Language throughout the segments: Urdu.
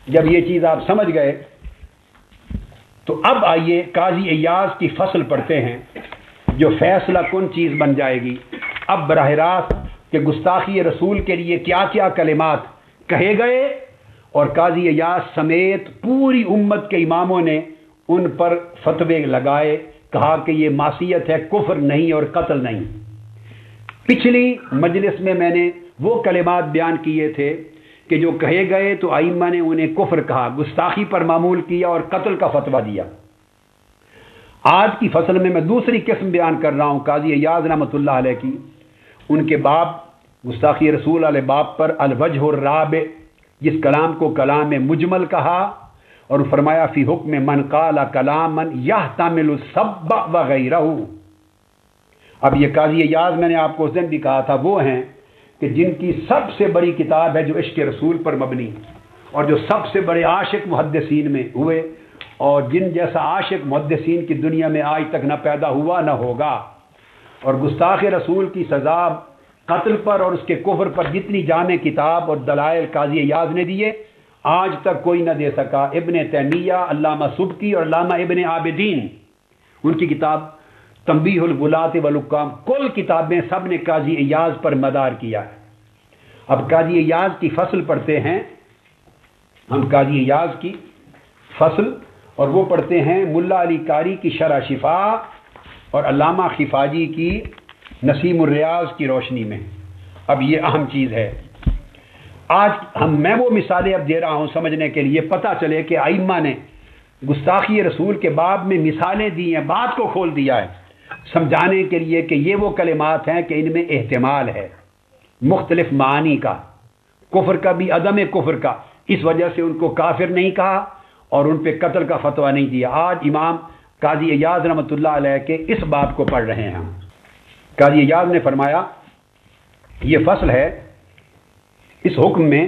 جب یہ چیز آپ سمجھ گئے تو اب آئیے قاضی ایاز کی فصل پڑھتے ہیں جو فیصلہ کن چیز بن جائے گی۔ اب براہ راست کہ گستاخی رسول کے لیے کیا کیا کلمات کہے گئے، اور قاضی ایاز سمیت پوری امت کے اماموں نے ان پر فتوے لگائے، کہا کہ یہ معصیت ہے، کفر نہیں اور قتل نہیں۔ پچھلی مجلس میں نے وہ کلمات بیان کیے تھے کہ جو کہے گئے تو ائمہ نے انہیں کفر کہا، گستاخی پر معمول کیا اور قتل کا فتویٰ دیا۔ آج کی فصل میں دوسری قسم بیان کر رہا ہوں قاضی ایاز رحمۃ اللہ علیہ کی، ان کے باب گستاخی رسول علیہ باب پر الوجہ الرابع، جس کلام کو کلام مجمل کہا، اور فرمایا فی حکم من قال کلاما یحتمل السب وغیرہ۔ اب یہ قاضی ایاز میں نے آپ کو اس دن بھی کہا تھا وہ ہیں کہ جن کی سب سے بڑی کتاب ہے جو عشق رسول پر مبنی، اور جو سب سے بڑے عاشق محدثین میں ہوئے، اور جن جیسا عاشق محدثین کی دنیا میں آج تک نہ پیدا ہوا نہ ہوگا، اور گستاخ رسول کی سزا قتل پر اور اس کے کفر پر جتنی جامع کتاب اور دلائل قاضی ایاز نے دیے آج تک کوئی نہ دے سکا۔ ابن تیمیہ، علامہ سبکی اور علامہ ابن عابدین، ان کی کتاب تنبیہ الغلاۃ والحکام، کل کتابیں سب نے قاضی ایاز پر مدار کیا ہے۔ اب قاضی ایاز کی فصل پڑھتے ہیں ہم، قاضی ایاز کی فصل، اور وہ پڑھتے ہیں ملا علی قاری کی شرح شفا اور علامہ خفاجی کی نسیم الریاض کی روشنی میں۔ اب یہ اہم چیز ہے، آج میں وہ مثالیں اب دے رہا ہوں سمجھنے کے لیے، پتہ چلے کہ ائمہ نے گستاخی رسول کے باب میں مثالیں دی ہیں، بات کو کھول دیا ہے سمجھانے کے لیے کہ یہ وہ کلمات ہیں کہ ان میں احتمال ہے مختلف معانی کا، کفر کا بھی، عدم کفر کا، اس وجہ سے ان کو کافر نہیں کہا اور ان پہ قتل کا فتویٰ نہیں دیا۔ آج امام قاضی ایاز رحمۃ اللہ علیہ کے اس باب کو پڑھ رہے ہیں۔ قاضی ایاز نے فرمایا یہ فصل ہے اس حکم میں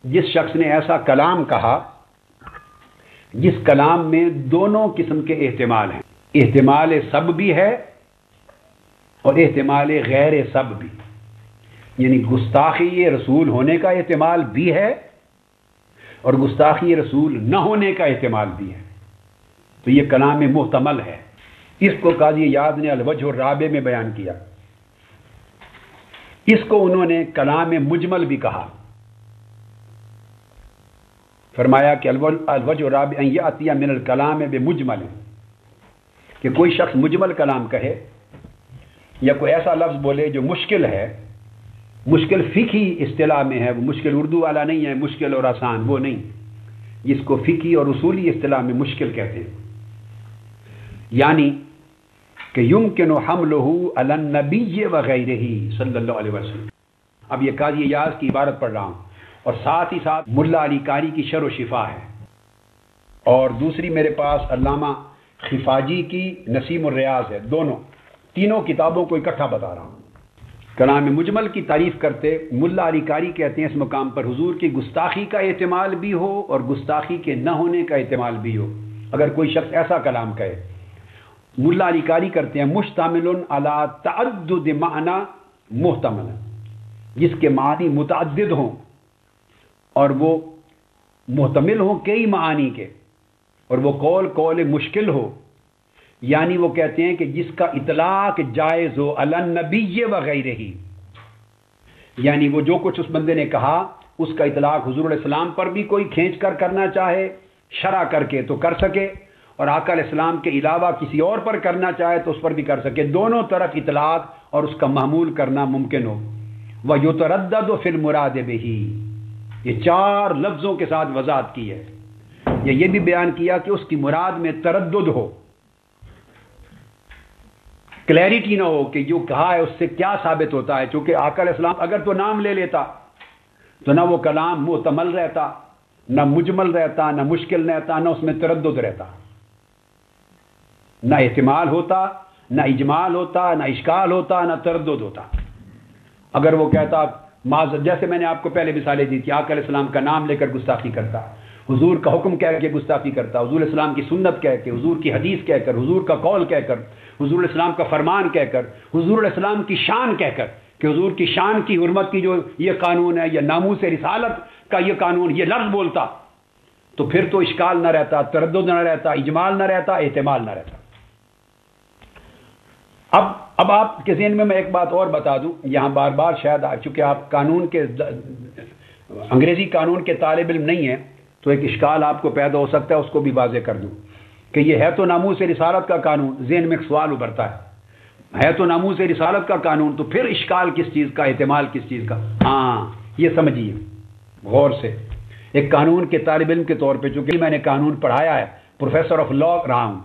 جس شخص نے ایسا کلام کہا جس کلام میں دونوں قسم کے احتمال ہیں، احتمال سب بھی ہے اور احتمال غیر سب بھی، یعنی گستاخی رسول ہونے کا احتمال بھی ہے اور گستاخی رسول نہ ہونے کا احتمال بھی ہے، تو یہ کلام محتمل ہے۔ اس کو قاضی ایاز نے الوجہ الرابع میں بیان کیا، اس کو انہوں نے کلام مجمل بھی کہا۔ فرمایا کہ الوجہ الرابع ان یاتی من الکلام بمجمل، کہ کوئی شخص مجمل کلام کہے یا کوئی ایسا لفظ بولے جو مشکل ہے، مشکل فقہی اصطلاح میں ہے، وہ مشکل اردو والا نہیں ہے، مشکل اور آسان وہ نہیں، جس کو فقہی اور اصولی اصطلاح میں مشکل کہتے ہیں، یعنی کہ یمکن حملہ علی النبی وغیرہ صلی اللہ علیہ وسلم۔ اب یہ قاضی ایاز کی عبارت پڑھ رہا ہوں، اور ساتھ ہی ساتھ ملا علی قاری کی شرح و شفا ہے، اور دوسری میرے پاس علامہ خفاجی کی نسیم الریاض ہے، تینوں کتابوں کو اکٹھا بتا رہا ہوں۔ کلام مجمل کی تعریف کرتے ملا علی قاری کہتے ہیں اس مقام پر حضور کی گستاخی کا احتمال بھی ہو اور گستاخی کے نہ ہونے کا احتمال بھی ہو، اگر کوئی شخص ایسا کلام کہے۔ ملا علی قاری کرتے ہیں مشتمل علی تعدد معنی محتمل، جس کے معنی متعدد ہوں اور وہ محتمل ہوں کئی معانی کے، اور وہ قول مشکل ہو، یعنی وہ کہتے ہیں کہ جس کا اطلاق جائز ہو علی النبی وغیرہ، یعنی وہ جو کچھ اس بندے نے کہا اس کا اطلاق حضور علیہ السلام پر بھی کوئی کھینچ کر کرنا چاہے شرع کر کے تو کر سکے، اور آقا علیہ السلام کے علاوہ کسی اور پر کرنا چاہے تو اس پر بھی کر سکے، دونوں طرف اطلاق اور اس کا محمول کرنا ممکن ہو۔ وَيُتَرَدَّدُ فِي الْمُرَادِ بِهِ، یہ 4 لفظوں کے ساتھ وضاحت کی ہے، یہ بھی بیان کیا کہ اس کی مراد میں تردد ہو، کلیئرٹی نہ ہو کہ جو کہا ہے اس سے کیا ثابت ہوتا ہے، چونکہ آقا علیہ السلام اگر تو نام لے لیتا تو نہ وہ کلام محتمل رہتا، نہ مجمل رہتا، نہ مشکل رہتا، نہ اس میں تردد رہتا، نہ احتمال ہوتا، نہ اجمال ہوتا، نہ اشکال ہوتا، نہ تردد ہوتا۔ اگر وہ کہتا جیسے میں نے آپ کو پہلے مثالیں دی تھی، آقا علیہ السلام کا نام لے کر گستاخی کرتا، حضور کا حکم کہہ کے گستاخی کرتا، حضور علیہ السلام کی سنت کہہ کے، حضور کی حدیث کہہ کر، حضور کا قول کہہ کر، حضور علیہ السلام کا فرمان کہہ کر، حضور علیہ السلام کی شان کہہ کر کہ حضور کی شان کی حرمت کی جو یہ قانون ہے، یا ناموس رسالت کا یہ قانون، یہ لفظ بولتا تو پھر تو اشکال نہ رہتا، تردد نہ رہتا، اجمال نہ رہتا، احتمال نہ رہتا۔ اب آپ کے ذہن میں ایک بات اور بتا دوں، یہاں بار بار شاید چونکہ آپ قانون کے انگریزی قانون کے طالب علم نہیں ہیں تو ایک اشکال آپ کو پیدا ہو سکتا ہے، اس کو بھی واضح کر دوں کہ یہ ہے تو ناموس رسالت کا قانون، ذہن میں ایک سوال ابھرتا ہے تو ناموس رسالت کا قانون، تو پھر اشکال کس چیز کا، احتمال کس چیز کا؟ ہاں یہ سمجھیے غور سے، ایک قانون کے طالب علم کے طور پہ چونکہ میں نے قانون پڑھایا ہے، پروفیسر آف لا رہا ہوں،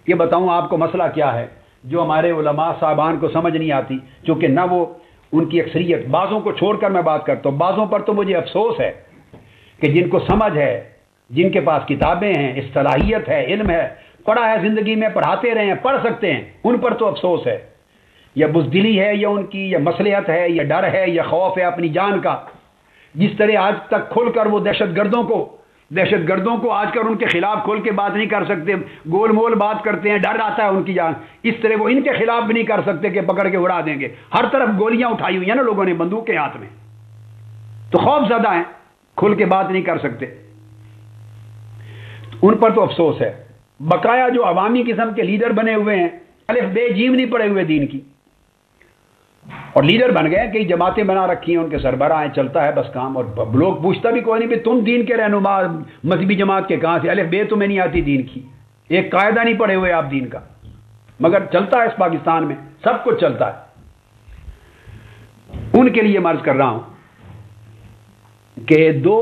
یہ بتاؤں آپ کو مسئلہ کیا ہے جو ہمارے علماء صاحبان کو سمجھ نہیں آتی، چونکہ نہ وہ ان کی اکثریت، بعضوں کو چھوڑ کر میں بات کرتا ہوں، بعضوں پر تو مجھے افسوس ہے کہ جن کو سمجھ ہے، جن کے پاس کتابیں ہیں، صلاحیت ہے، علم ہے، پڑھا ہے، زندگی میں پڑھاتے رہے ہیں، پڑھ سکتے ہیں، ان پر تو افسوس ہے، یا بزدلی ہے، یا ان کی یا مصلحت ہے، یا ڈر ہے، یا خوف ہے اپنی جان کا، جس طرح آج تک کھل کر وہ دہشت گردوں کو آج کل ان کے خلاف کھول کے بات نہیں کر سکتے، گول مول بات کرتے ہیں، ڈر آتا ہے ان کی جان، اس طرح وہ ان کے خلاف بھی نہیں کر سکتے کہ پکڑ کے اڑا دیں گے، ہر طرف گولیاں اٹھائی ہوئی ہیں نا لوگوں نے بندوق کے ہاتھ میں، تو خوف زدہ ہیں، کھل کے بات نہیں کر سکتے، ان پر تو افسوس ہے۔ بقایا جو عوامی قسم کے لیڈر بنے ہوئے ہیں، الف بے جیم نہیں پڑے ہوئے دین کی، اور لیڈر بن گئے، کئی جماعتیں بنا رکھی ہیں، ان کے سربراہ ہیں، چلتا ہے بس کام، اور لوگ پوچھتا بھی کوئی نہیں بھی تم دین کے رہنما مذہبی جماعت کے کہاں سے، الف بے تمہیں نہیں آتی دین کی، ایک قاعدہ نہیں پڑے ہوئے آپ دین کا، مگر چلتا ہے اس پاکستان میں، سب کچھ چلتا ہے۔ ان کے لیے مرض کر رہا ہوں کہ دو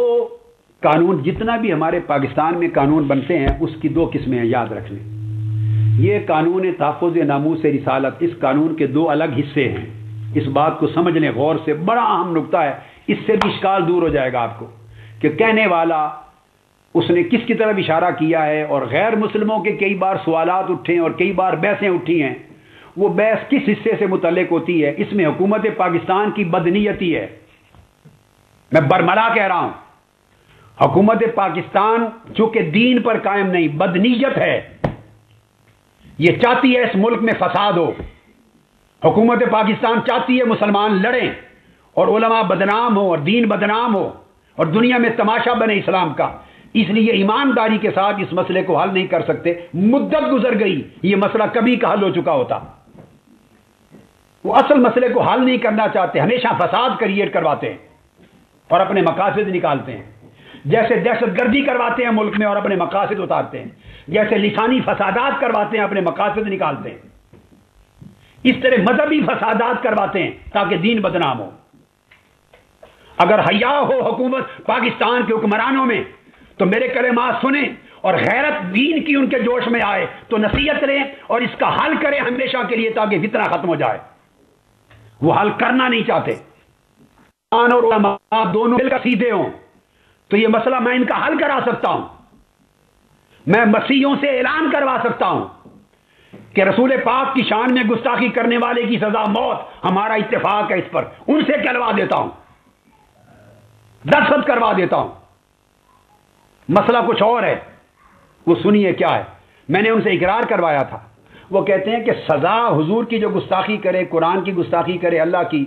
قانون، جتنا بھی ہمارے پاکستان میں قانون بنتے ہیں اس کی دو قسمیں ہیں، یاد رکھ لیں۔ یہ قانون تحفظ ناموس رسالت، اس قانون کے دو الگ حصے ہیں، اس بات کو سمجھ لیں غور سے، بڑا اہم نقطہ ہے، اس سے بھی اشکال دور ہو جائے گا آپ کو کہ کہنے والا اس نے کس کی طرف اشارہ کیا ہے، اور غیر مسلموں کے کئی بار سوالات اٹھے اور کئی بار بحثیں اٹھی ہیں، وہ بحث کس حصے سے متعلق ہوتی ہے؟ اس میں حکومت پاکستان کی بدنیتی ہے، میں برملا کہہ رہا ہوں، حکومت پاکستان چونکہ دین پر قائم نہیں، بدنیت ہے، یہ چاہتی ہے اس ملک میں فساد ہو، حکومت پاکستان چاہتی ہے مسلمان لڑیں اور علماء بدنام ہو اور دین بدنام ہو اور دنیا میں تماشا بنے اسلام کا، اس لیے ایمانداری کے ساتھ اس مسئلے کو حل نہیں کر سکتے، مدت گزر گئی، یہ مسئلہ کبھی کا حل ہو چکا ہوتا، وہ اصل مسئلے کو حل نہیں کرنا چاہتے، ہمیشہ فساد کریٹ کرواتے ہیں اور اپنے مقاصد نکالتے ہیں، جیسے دہشت گردی کرواتے ہیں ملک میں اور اپنے مقاصد اتارتے ہیں، جیسے لسانی فسادات کرواتے ہیں اپنے مقاصد نکالتے ہیں، اس طرح مذہبی فسادات کرواتے ہیں تاکہ دین بدنام ہو۔ اگر حیا ہو حکومت پاکستان کے حکمرانوں میں تو میرے کلمات سنیں، اور غیرت دین کی ان کے جوش میں آئے تو نصیحت لیں اور اس کا حل کریں ہمیشہ کے لیے تاکہ فتنہ ختم ہو جائے۔ وہ حل کرنا نہیں چاہتے، اور علماء دونوں مل کر سیدھے ہوں تو یہ مسئلہ میں ان کا حل کرا سکتا ہوں، میں مسیحیوں سے اعلان کروا سکتا ہوں کہ رسول پاک کی شان میں گستاخی کرنے والے کی سزا موت، ہمارا اتفاق ہے اس پر، ان سے کہلوا دیتا ہوں، دستخط کروا دیتا ہوں۔ مسئلہ کچھ اور ہے، وہ سنیے کیا ہے، میں نے ان سے اقرار کروایا تھا، وہ کہتے ہیں کہ سزا حضور کی جو گستاخی کرے، قرآن کی گستاخی کرے، اللہ کی،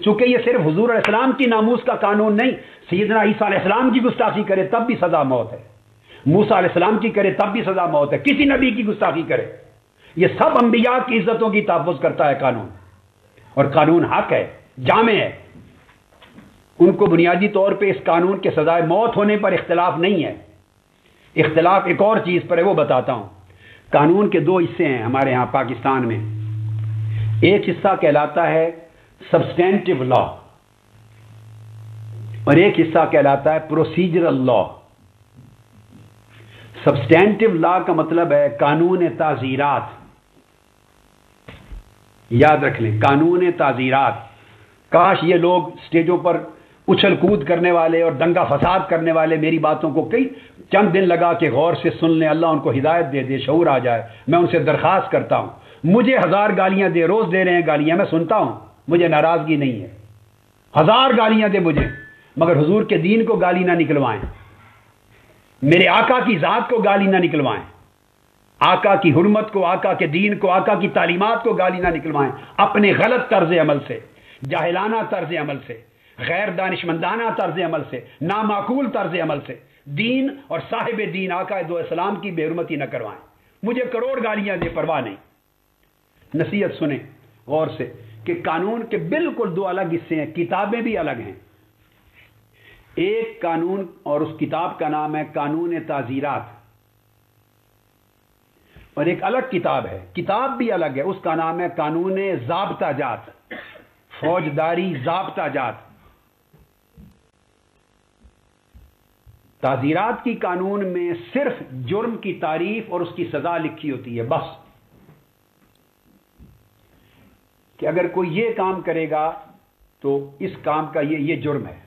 چونکہ یہ صرف حضور علیہ السلام کی ناموس کا قانون نہیں، سیدنا عیسیٰ علیہ السلام کی گستاخی کرے تب بھی سزا موت ہے، موسیٰ علیہ السلام کی کرے تب بھی سزا موت ہے، کسی نبی کی گستاخی کرے، یہ سب انبیاء کی عزتوں کی تحفظ کرتا ہے قانون، اور قانون حق ہے، جامع ہے، ان کو بنیادی طور پہ اس قانون کے سزائے موت ہونے پر اختلاف نہیں ہے، اختلاف ایک اور چیز پر ہے، وہ بتاتا ہوں۔ قانون کے دو حصے ہیں ہمارے ہاں پاکستان میں، ایک حصہ کہلاتا ہے سبسٹینٹیو لا اور ایک حصہ کہلاتا ہے پروسیجرل لا۔ سبسٹینٹیو لا کا مطلب ہے قانون تعزیرات، یاد رکھ لیں، قانون تعزیرات۔ کاش یہ لوگ سٹیجوں پر اچھل کود کرنے والے اور دنگا فساد کرنے والے میری باتوں کو کئی چند دن لگا کے غور سے سن لیں، اللہ ان کو ہدایت دے دے، شعور آ جائے۔ میں ان سے درخواست کرتا ہوں، مجھے 1000 گالیاں دے، روز دے رہے ہیں گالیاں، میں سنتا ہوں، مجھے ناراضگی نہیں ہے، 1000 گالیاں دے مجھے، مگر حضور کے دین کو گالی نہ نکلوائیں، میرے آقا کی ذات کو گالی نہ نکلوائیں، آقا کی حرمت کو، آقا کے دین کو، آقا کی تعلیمات کو گالی نہ نکلوائیں، اپنے غلط طرز عمل سے، جاہلانہ طرز عمل سے، غیر دانشمندانہ طرز عمل سے، نامعقول طرز عمل سے دین اور صاحب دین آقا دو اسلام کی بے حرمتی نہ کروائیں۔ مجھے کروڑ گالیاں دے، پرواہ نہیں۔ نصیحت سنیں غور سے کہ قانون کے بالکل دو الگ حصے ہیں، کتابیں بھی الگ ہیں۔ ایک قانون اور اس کتاب کا نام ہے قانون تعزیرات، اور ایک الگ کتاب ہے، کتاب بھی الگ ہے، اس کا نام ہے قانون ضابطہ جات، فوجداری ضابطہ جات۔ تعزیرات کی قانون میں صرف جرم کی تعریف اور اس کی سزا لکھی ہوتی ہے، بس کہ اگر کوئی یہ کام کرے گا تو اس کام کا یہ جرم ہے،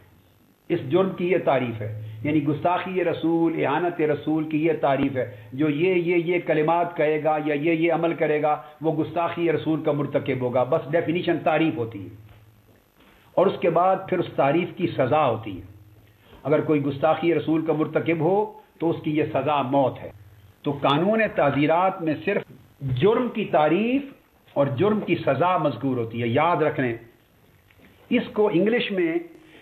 اس جرم کی یہ تعریف ہے، یعنی گستاخی رسول، اہانت رسول کی یہ تعریف ہے، جو یہ کلمات کہے گا یا یہ عمل کرے گا وہ گستاخی رسول کا مرتکب ہوگا، بس ڈیفینیشن تعریف ہوتی ہے، اور اس کے بعد پھر اس تعریف کی سزا ہوتی ہے۔ اگر کوئی گستاخی رسول کا مرتکب ہو تو اس کی یہ سزا موت ہے۔ تو قانون تعزیرات میں صرف جرم کی تعریف اور جرم کی سزا مذکور ہوتی ہے، یاد رکھ لیں۔ اس کو انگلش میں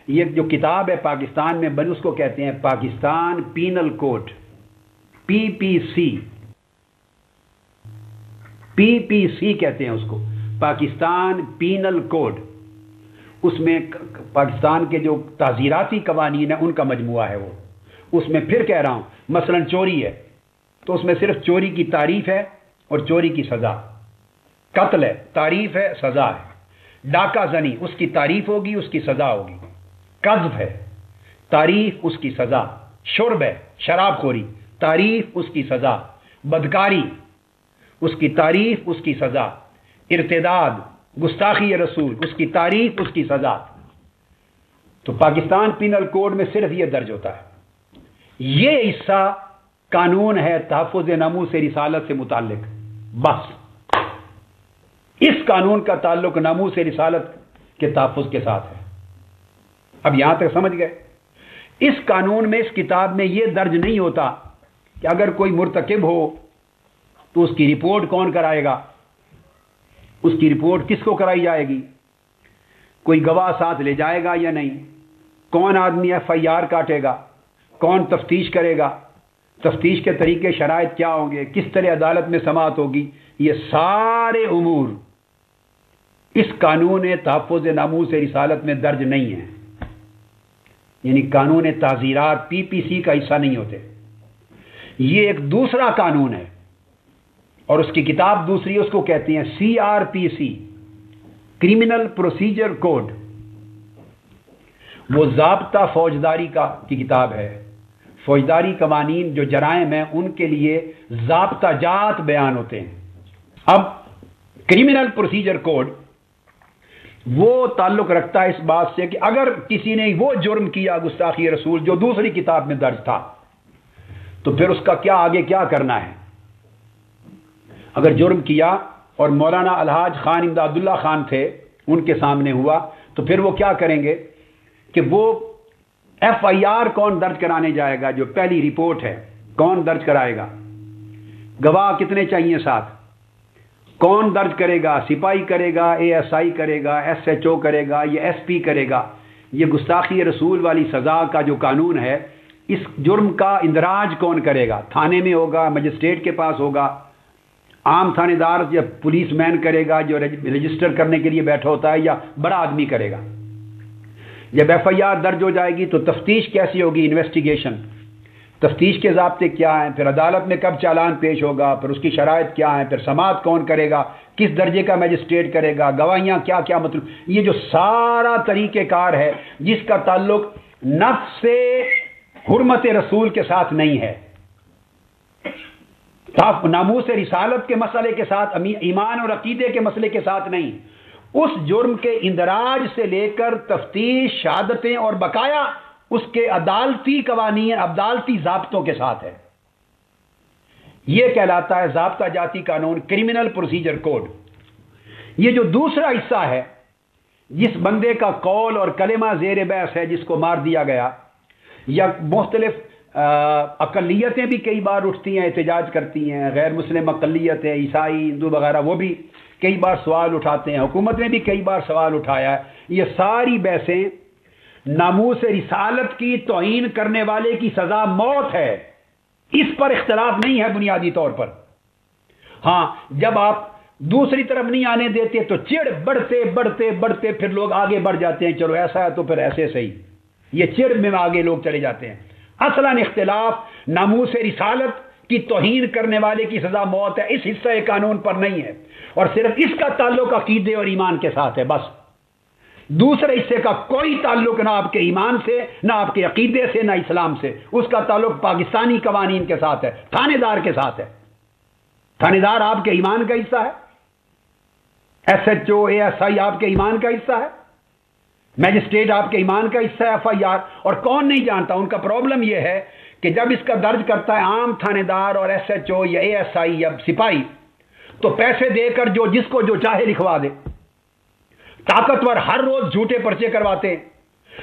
یہ جو کتاب ہے پاکستان میں بنی، اس کو کہتے ہیں پاکستان پینل کوڈ، PPC کہتے ہیں اس کو، پاکستان پینل کوڈ۔ اس میں پاکستان کے جو تعزیراتی قوانین ہیں ان کا مجموعہ ہے وہ۔ اس میں پھر کہہ رہا ہوں، مثلا چوری ہے تو اس میں صرف چوری کی تعریف ہے اور چوری کی سزا، قتل ہے تعریف ہے سزا ہے، ڈاکہ زنی اس کی تعریف ہوگی اس کی سزا ہوگی، قذف ہے تعریف اس کی سزا، شرب ہے شراب خوری تعریف اس کی سزا، بدکاری اس کی تعریف اس کی سزا، ارتداد گستاخی رسول اس کی تعریف اس کی سزا۔ تو پاکستان پینل کوڈ میں صرف یہ درج ہوتا ہے۔ یہ حصہ قانون ہے تحفظ ناموس رسالت سے متعلق، بس اس قانون کا تعلق ناموس رسالت کے تحفظ کے ساتھ ہے۔ اب یہاں تک سمجھ گئے؟ اس قانون میں، اس کتاب میں یہ درج نہیں ہوتا کہ اگر کوئی مرتکب ہو تو اس کی رپورٹ کون کرائے گا، اس کی رپورٹ کس کو کرائی جائے گی، کوئی گواہ ساتھ لے جائے گا یا نہیں، کون آدمی FIR کاٹے گا، کون تفتیش کرے گا، تفتیش کے طریقے شرائط کیا ہوں گے، کس طرح عدالت میں سماعت ہوگی، یہ سارے امور اس قانون تحفظ ناموس رسالت میں درج نہیں ہیں، یعنی قانون تعزیرات PPC کا حصہ نہیں ہوتے۔ یہ ایک دوسرا قانون ہے اور اس کی کتاب دوسری، اس کو کہتے ہیں CRPC، کرمنل پروسیجر کوڈ۔ وہ ضابطہ فوجداری کی کتاب ہے، فوجداری قوانین جو جرائم ہیں ان کے لیے ضابطہ جات بیان ہوتے ہیں۔ اب کرمنل پروسیجر کوڈ وہ تعلق رکھتا ہے اس بات سے کہ اگر کسی نے وہ جرم کیا گستاخی رسول جو دوسری کتاب میں درج تھا تو پھر اس کا کیا آگے کیا کرنا ہے۔ اگر جرم کیا اور مولانا الحاج خان امداد اللہ خان تھے، ان کے سامنے ہوا، تو پھر وہ کیا کریں گے کہ وہ FIR کون درج کرانے جائے گا، جو پہلی رپورٹ ہے کون درج کرائے گا، گواہ کتنے چاہیے ساتھ، کون درج کرے گا، سپاہی کرے گا، ASI کرے گا، SHO کرے گا، یہ SP کرے گا۔ یہ گستاخی رسول والی سزا کا جو قانون ہے، اس جرم کا اندراج کون کرے گا، تھانے میں ہوگا، مجسٹریٹ کے پاس ہوگا، عام تھانے دار یا پولیس مین کرے گا جو رجسٹر کرنے کے لیے بیٹھا ہوتا ہے، یا بڑا آدمی کرے گا۔ جب FIR درج ہو جائے گی تو تفتیش کیسی ہوگی، انویسٹیگیشن، تفتیش کے ضابطے کیا ہیں، پھر عدالت میں کب چالان پیش ہوگا، پھر اس کی شرائط کیا ہیں، پھر سماعت کون کرے گا، کس درجے کا میجسٹریٹ کرے گا، گواہیاں کیا کیا، مطلب یہ جو سارا طریقہ کار ہے جس کا تعلق نفس حرمت رسول کے ساتھ نہیں ہے، ناموس رسالت کے مسئلے کے ساتھ، ایمان اور عقیدے کے مسئلے کے ساتھ نہیں، اس جرم کے اندراج سے لے کر تفتیش، شہادتیں اور بقایا اس کے عدالتی قوانین، عدالتی ضابطوں کے ساتھ ہے۔ یہ کہلاتا ہے ضابطہ جاتی قانون، کرمنل پروسیجر کوڈ۔ یہ جو دوسرا حصہ ہے، جس بندے کا قول اور کلمہ زیر بحث ہے، جس کو مار دیا گیا، یا مختلف اقلیتیں بھی کئی بار اٹھتی ہیں، احتجاج کرتی ہیں، غیر مسلم اقلیتیں، عیسائی، ہندو وغیرہ، وہ بھی کئی بار سوال اٹھاتے ہیں، حکومت نے بھی کئی بار سوال اٹھایا ہے۔ یہ ساری بحثیں ناموس رسالت کی توہین کرنے والے کی سزا موت ہے، اس پر اختلاف نہیں ہے بنیادی طور پر۔ ہاں جب آپ دوسری طرف نہیں آنے دیتے تو چڑ بڑھتے بڑھتے بڑھتے پھر لوگ آگے بڑھ جاتے ہیں، چلو ایسا ہے تو پھر ایسے صحیح، یہ چڑ میں آگے لوگ چلے جاتے ہیں۔ اصلاً اختلاف ناموس رسالت کی توہین کرنے والے کی سزا موت ہے، اس حصہ قانون پر نہیں ہے، اور صرف اس کا تعلق عقیدے اور ایمان کے ساتھ ہے بس۔ دوسرے حصے کا کوئی تعلق نہ آپ کے ایمان سے، نہ آپ کے عقیدے سے، نہ اسلام سے، اس کا تعلق پاکستانی قوانین کے ساتھ ہے، تھانے دار کے ساتھ ہے۔ تھانے دار آپ کے ایمان کا حصہ ہے، S H O A S I آپ کے ایمان کا حصہ ہے، میجسٹریٹ آپ کے ایمان کا حصہ ہے، ایف آئی آر، اور کون نہیں جانتا۔ ان کا پرابلم یہ ہے کہ جب اس کا درج کرتا ہے عام تھانے دار اور ایس ایچ او یا اے ایس آئی یا سپاہی، تو پیسے دے کر جو جس کو جو چاہے لکھوا دے۔ طاقتور ہر روز جھوٹے پرچے کرواتے ہیں،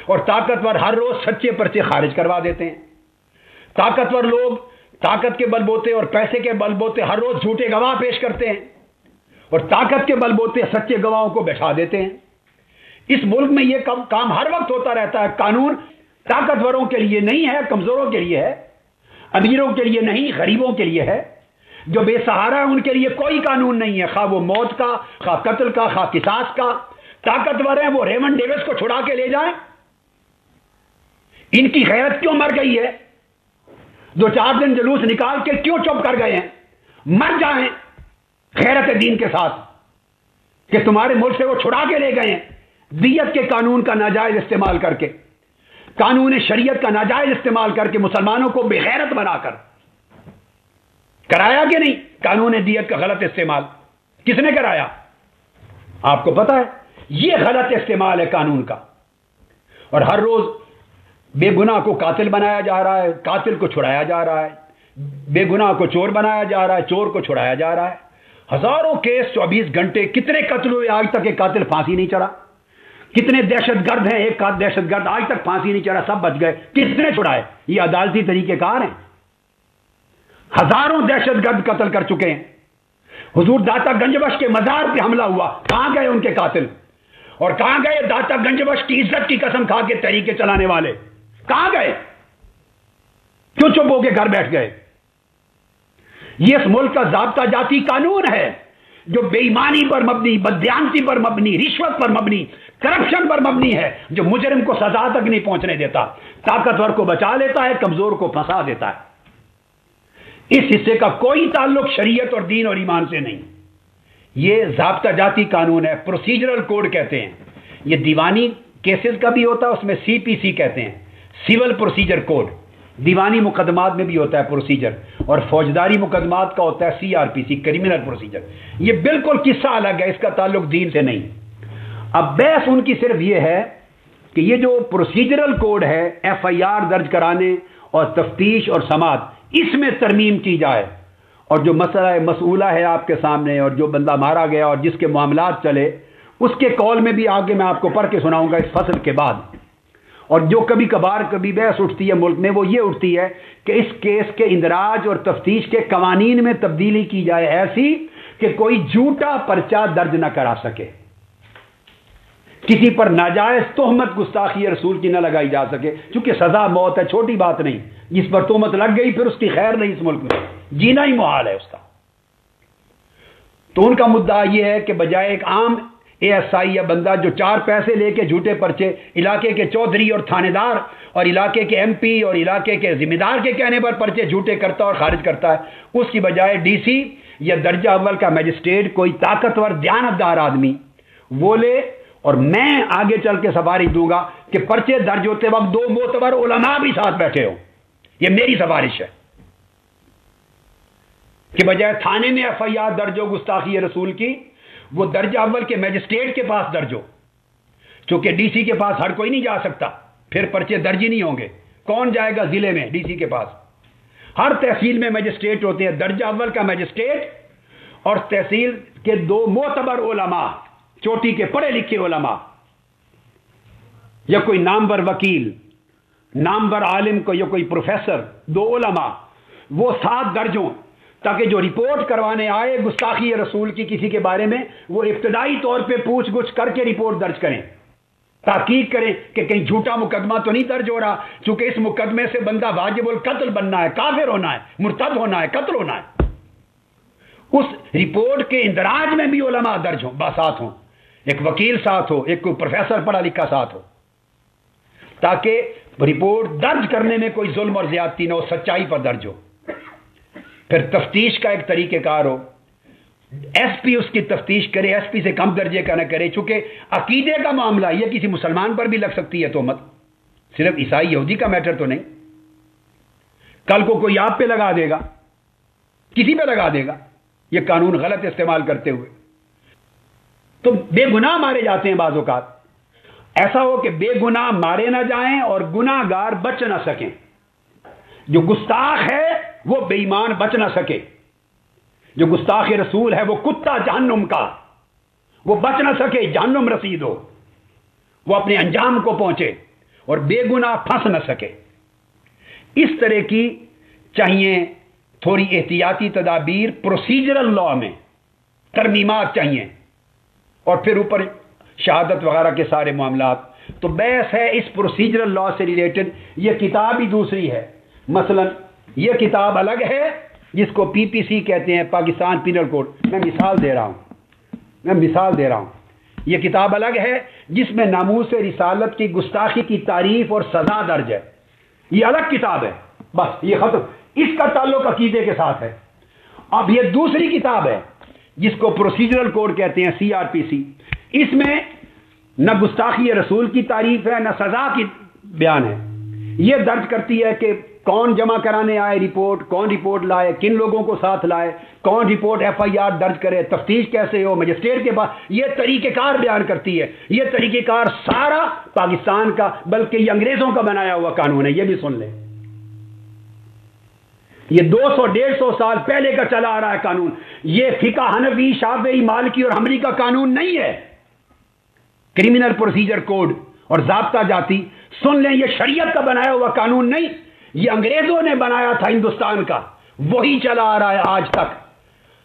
اور طاقتور ہر روز سچے پرچے خارج کروا دیتے ہیں۔ طاقتور لوگ طاقت کے بل بوتے اور پیسے کے بل بوتے ہر روز جھوٹے گواہ پیش کرتے ہیں، اور طاقت کے بل بوتے سچے گواہوں کو بٹھا دیتے ہیں۔ اس ملک میں یہ کام ہر وقت ہوتا رہتا ہے۔ قانون طاقتوروں کے لیے نہیں ہے، کمزوروں کے لیے ہے، امیروں کے لیے نہیں، غریبوں کے لیے ہے۔ جو بے سہارا ہے ان کے لیے کوئی قانون نہیں ہے، خواہ وہ موت کا، خواہ قتل کا، خواہ قصاص کا۔ طاقتور ہیں وہ ریمنڈ ڈیوس کو چھڑا کے لے جائیں، ان کی غیرت کیوں مر گئی ہے؟ 2-4 دن جلوس نکال کے کیوں چپ کر گئے ہیں؟ مر جائیں غیرت دین کے ساتھ کہ تمہارے ملک سے وہ چھڑا کے لے گئے ہیں، دیت کے قانون کا ناجائز استعمال کر کے، قانون شریعت کا ناجائز استعمال کر کے مسلمانوں کو بے غیرت بنا کر کرایا کہ نہیں؟ قانون دیت کا غلط استعمال کس نے کرایا؟ آپ کو پتا ہے، یہ غلط استعمال ہے قانون کا۔ اور ہر روز بے گناہ کو قاتل بنایا جا رہا ہے، قاتل کو چھڑایا جا رہا ہے، بے گناہ کو چور بنایا جا رہا ہے، چور کو چھڑایا جا رہا ہے۔ ہزاروں کیس 24 گھنٹے، کتنے قتل ہوئے آج تک ایک قاتل پھانسی نہیں چڑھا؟ کتنے دہشت گرد ہیں، ایک دہشت گرد آج تک پھانسی نہیں چڑھا، سب بچ گئے، کس نے چھڑائے؟ یہ عدالتی طریقہ کار ہیں۔ ہزاروں دہشت گرد قتل کر چکے ہیں۔ حضور داتا گنج بخش کے مزار پہ حملہ ہوا، کہاں گئے ان کے قاتل؟ اور کہاں گئے داتا گنج بخش کی عزت کی قسم کھا کے طریقے چلانے والے؟ کہاں گئے؟ کیوں چپ ہو کے گھر بیٹھ گئے؟ یہ اس ملک کا ضابطہ جاتی قانون ہے جو بے ایمانی پر مبنی، بددیانتی پر مبنی، رشوت پر مبنی، کرپشن پر مبنی ہے، جو مجرم کو سزا تک نہیں پہنچنے دیتا، طاقتور کو بچا لیتا ہے، کمزور کو پھنسا دیتا ہے۔ اس حصے کا کوئی تعلق شریعت اور دین اور ایمان سے نہیں۔ یہ ضابطہ جاتی قانون ہے، پروسیجرل کوڈ کہتے ہیں۔ یہ دیوانی کیسز کا بھی ہوتا ہے، اس میں سی پی سی کہتے ہیں، سول پروسیجر کوڈ۔ دیوانی مقدمات میں بھی ہوتا ہے پروسیجر، اور فوجداری مقدمات کا ہوتا ہے سی آر پی سی، کریمنل پروسیجر۔ یہ بالکل قصہ الگ ہے، اس کا تعلق دین سے نہیں۔ اب بحث ان کی صرف یہ ہے کہ یہ جو پروسیجرل کوڈ ہے ایف آئی آر درج کرانے اور تفتیش اور سماعت، اس میں ترمیم کی جائے، اور جو مسئلہ مسئولہ ہے آپ کے سامنے، اور جو بندہ مارا گیا اور جس کے معاملات چلے، اس کے قول میں بھی آگے میں آپ کو پڑھ کے سناؤں گا اس فصل کے بعد۔ اور جو کبھی کبھار کبھی بحث اٹھتی ہے ملک میں، وہ یہ اٹھتی ہے کہ اس کیس کے اندراج اور تفتیش کے قوانین میں تبدیلی کی جائے ایسی کہ کوئی جھوٹا پرچہ درج نہ کرا سکے، کسی پر ناجائز تہمت گستاخی رسول کی نہ لگائی جا سکے، چونکہ سزا موت ہے، چھوٹی بات نہیں۔ جس پر تہمت لگ گئی پھر اس کی خیر نہیں، اس ملک میں جینا ہی محال ہے اس کا۔ تو ان کا مدعا یہ ہے کہ بجائے ایک عام اے ایس آئی یا بندہ جو 4 پیسے لے کے جھوٹے پرچے علاقے کے چودھری اور تھانے دار اور علاقے کے ایم پی اور علاقے کے ذمہ دار کے کہنے پر پرچے جھوٹے کرتا اور خارج کرتا ہے، اس کی بجائے ڈی سی یا درجہ اول کا میجسٹریٹ، کوئی طاقتور دیانتدار آدمی وہ لے، اور میں آگے چل کے سفارش دوں گا کہ پرچے درج ہوتے وقت 2 معتبر علماء بھی ساتھ بیٹھے ہوں۔ یہ میری سفارش ہے کہ بجائے تھانے میں ایف آئی آر درج ہو گستاخی رسول کی، وہ درجہ اول کے میجسٹریٹ کے پاس درج ہو، چونکہ ڈی سی کے پاس ہر کوئی نہیں جا سکتا، پھر پرچے درج ہی نہیں ہوں گے۔ کون جائے گا ضلع میں ڈی سی کے پاس؟ ہر تحصیل میں میجسٹریٹ ہوتے ہیں، درجہ اول کا میجسٹریٹ اور تحصیل کے 2 معتبر علماء، چوٹی کے پڑھے لکھے علماء، یا کوئی نامور وکیل، نامور عالم کو، یا کوئی پروفیسر، 2 علماء، وہ 7 درج ہوں، تاکہ جو رپورٹ کروانے آئے گستاخی رسول کی کسی کے بارے میں، وہ ابتدائی طور پہ پوچھ گچھ کر کے رپورٹ درج کریں۔ تحقیق کریں کہ کہیں جھوٹا مقدمہ تو نہیں درج ہو رہا، چونکہ اس مقدمے سے بندہ واجب القتل بننا ہے، کافر ہونا ہے، مرتد ہونا ہے، قتل ہونا ہے۔ اس رپورٹ کے اندراج میں بھی علماء درج ہوں، ساتھ ہوں، ایک وکیل ساتھ ہو، ایک کوئی پروفیسر پڑھا لکھا ساتھ ہو، تاکہ رپورٹ درج کرنے میں کوئی ظلم اور زیادتی نہ ہو، سچائی پر درج ہو۔ پھر تفتیش کا ایک طریقہ کار ہو، ایس پی اس کی تفتیش کرے، ایس پی سے کم درجے کا نہ کرے، چونکہ عقیدے کا معاملہ یہ کسی مسلمان پر بھی لگ سکتی ہے تہمت، صرف عیسائی یہودی کا میٹر تو نہیں۔ کل کو کوئی آپ پہ لگا دے گا، کسی پہ لگا دے گا یہ قانون غلط استعمال کرتے ہوئے، تو بے گناہ مارے جاتے ہیں بعض اوقات۔ ایسا ہو کہ بے گناہ مارے نہ جائیں اور گناہ گار بچ نہ سکیں، جو گستاخ ہے وہ بے ایمان بچ نہ سکے، جو گستاخ رسول ہے وہ کتا جہنم کا، وہ بچ نہ سکے، جہنم رسید ہو، وہ اپنے انجام کو پہنچے، اور بے گناہ پھنس نہ سکے۔ اس طرح کی چاہیے تھوڑی احتیاطی تدابیر، پروسیجرل لا میں ترمیمات چاہیے، اور پھر اوپر شہادت وغیرہ کے سارے معاملات۔ تو بحث ہے اس پروسیجرل لا سے ریلیٹڈ، یہ کتاب ہی دوسری ہے۔ مثلا یہ کتاب الگ ہے جس کو پی پی سی کہتے ہیں، پاکستان پینل کوڈ، میں مثال دے رہا ہوں، یہ کتاب الگ ہے جس میں ناموس رسالت کی گستاخی کی تعریف اور سزا درج ہے، یہ الگ کتاب ہے، بس یہ ختم، اس کا تعلق عقیدے کے ساتھ ہے۔ اب یہ دوسری کتاب ہے جس کو پروسیجرل کوڈ کہتے ہیں، سی آر پی سی، اس میں نہ گستاخی رسول کی تعریف ہے نہ سزا کی بیان ہے، یہ درج کرتی ہے کہ کون جمع کرانے آئے رپورٹ، کون رپورٹ لائے، کن لوگوں کو ساتھ لائے، کون رپورٹ ایف آئی آر درج کرے، تفتیش کیسے ہو، مجسٹریٹ کے پاس، یہ طریقہ کار بیان کرتی ہے۔ یہ طریقہ کار سارا پاکستان کا، بلکہ یہ انگریزوں کا بنایا ہوا قانون ہے، یہ بھی سن لیں، یہ 200-150 سال پہلے کا چلا آ رہا ہے قانون، یہ فقہ حنفی، شافعی، مالکی اور حنبلی کا قانون نہیں ہے۔ کرمنل پروسیجر کوڈ اور ضابطہ جاتی، سن لیں، یہ شریعت کا بنایا ہوا قانون نہیں، یہ انگریزوں نے بنایا تھا ہندوستان کا، وہی چلا آ رہا ہے آج تک۔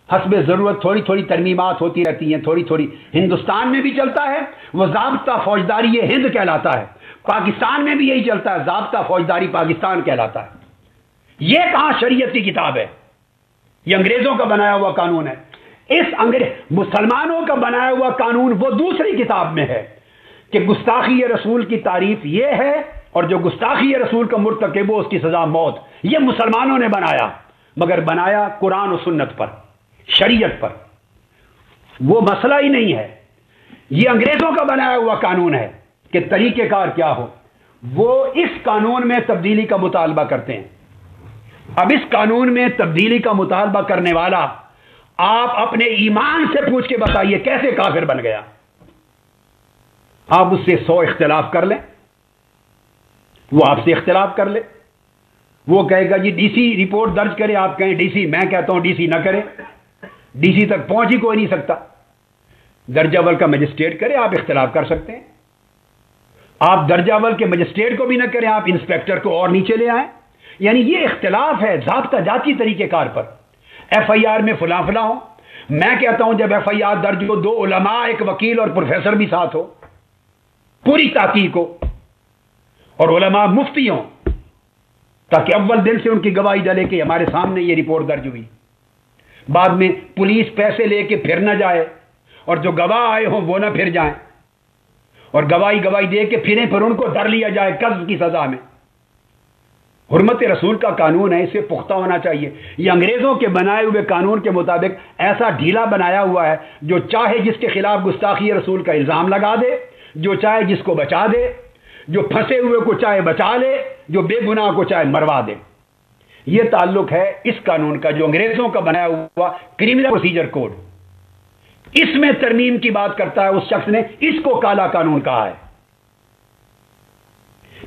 حسب ضرورت تھوڑی تھوڑی ترمیمات ہوتی رہتی ہیں، تھوڑی تھوڑی، ہندوستان میں بھی چلتا ہے، وہ ضابطہ فوجداری ہند کہلاتا ہے، پاکستان میں بھی یہی چلتا ہے، ضابطہ فوجداری پاکستان کہلاتا ہے۔ یہ کہاں شریعت کی کتاب ہے، یہ انگریزوں کا بنایا ہوا قانون ہے۔ مسلمانوں کا بنایا ہوا قانون وہ دوسری کتاب میں ہے کہ گستاخی رسول کی تعریف یہ ہے، اور جو گستاخی رسول کا مرتکب ہو اس کی سزا موت۔ یہ مسلمانوں نے بنایا، مگر بنایا قرآن و سنت پر، شریعت پر، وہ مسئلہ ہی نہیں ہے۔ یہ انگریزوں کا بنایا ہوا قانون ہے کہ طریقہ کار کیا ہو، وہ اس قانون میں تبدیلی کا مطالبہ کرتے ہیں۔ اب اس قانون میں تبدیلی کا مطالبہ کرنے والا، آپ اپنے ایمان سے پوچھ کے بتائیے کیسے کافر بن گیا؟ آپ اس سے 100 اختلاف کر لیں، وہ آپ سے اختلاف کر لے، وہ کہے گا جی ڈی سی رپورٹ درج کرے، آپ کہیں ڈی سی، میں کہتا ہوں ڈی سی نہ کرے، ڈی سی تک پہنچ ہی کوئی نہیں سکتا، درجہ اول کا مجسٹریٹ کرے، آپ اختلاف کر سکتے ہیں۔ آپ درجہ اول کے مجسٹریٹ کو بھی نہ کریں، آپ انسپیکٹر کو اور نیچے لے آئیں، یعنی یہ اختلاف ہے ضابطہ جاتی طریقہ کار پر۔ ایف آئی آر میں فلاں فلاں ہو، میں کہتا ہوں جب ایف آئی آر درج ہو 2 علماء، ایک وکیل اور پروفیسر بھی ساتھ ہو، پوری تحقیق ہو، اور علماء مفتی ہوں، تاکہ اول دن سے ان کی گواہی ڈلے کہ ہمارے سامنے یہ رپورٹ درج ہوئی۔ بعد میں پولیس پیسے لے کے پھر نہ جائے، اور جو گواہ آئے ہوں وہ نہ پھر جائیں، اور گواہی دے کے پھریں، پھر ان کو ڈر لیا جائے قذف کی سزا میں۔ حرمت رسول کا قانون ہے، اسے پختہ ہونا چاہیے۔ یہ انگریزوں کے بنائے ہوئے قانون کے مطابق ایسا ڈھیلا بنایا ہوا ہے، جو چاہے جس کے خلاف گستاخی رسول کا الزام لگا دے، جو چاہے جس کو بچا دے، جو پھنسے ہوئے کو چاہے بچا لے، جو بے گناہ کو چاہے مروا دے۔ یہ تعلق ہے اس قانون کا جو انگریزوں کا بنایا ہوا کرمنل پروسیجر کوڈ، اس میں ترمیم کی بات کرتا ہے اس شخص نے، اس کو کالا قانون کہا ہے۔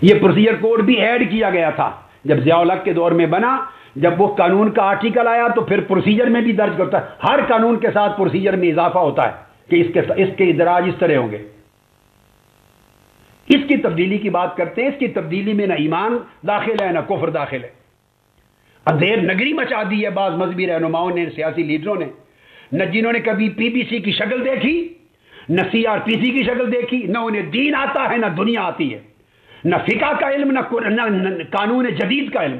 یہ پروسیجر کوڈ بھی ایڈ کیا گیا تھا جب ضیاء الحق کے دور میں بنا، جب وہ قانون کا آرٹیکل آیا تو پھر پروسیجر میں بھی درج کرتا ہے، ہر قانون کے ساتھ پروسیجر میں اضافہ ہوتا ہے کہ اس کے ادراج اس طرح ہوں گے۔ اس کی تبدیلی کی بات کرتے ہیں، اس کی تبدیلی میں نہ ایمان داخل ہے نہ کفر داخل ہے۔ اندھیر نگری مچا دی ہے بعض مذہبی رہنماؤں نے، سیاسی لیڈروں نے، نہ جنہوں نے کبھی پی بی سی کی شکل دیکھی، نہ سی آر پی سی کی شکل دیکھی، نہ انہیں دین آتا ہے نہ دنیا آتی ہے، نہ فقہ کا علم، نہ قانون جدید کا علم،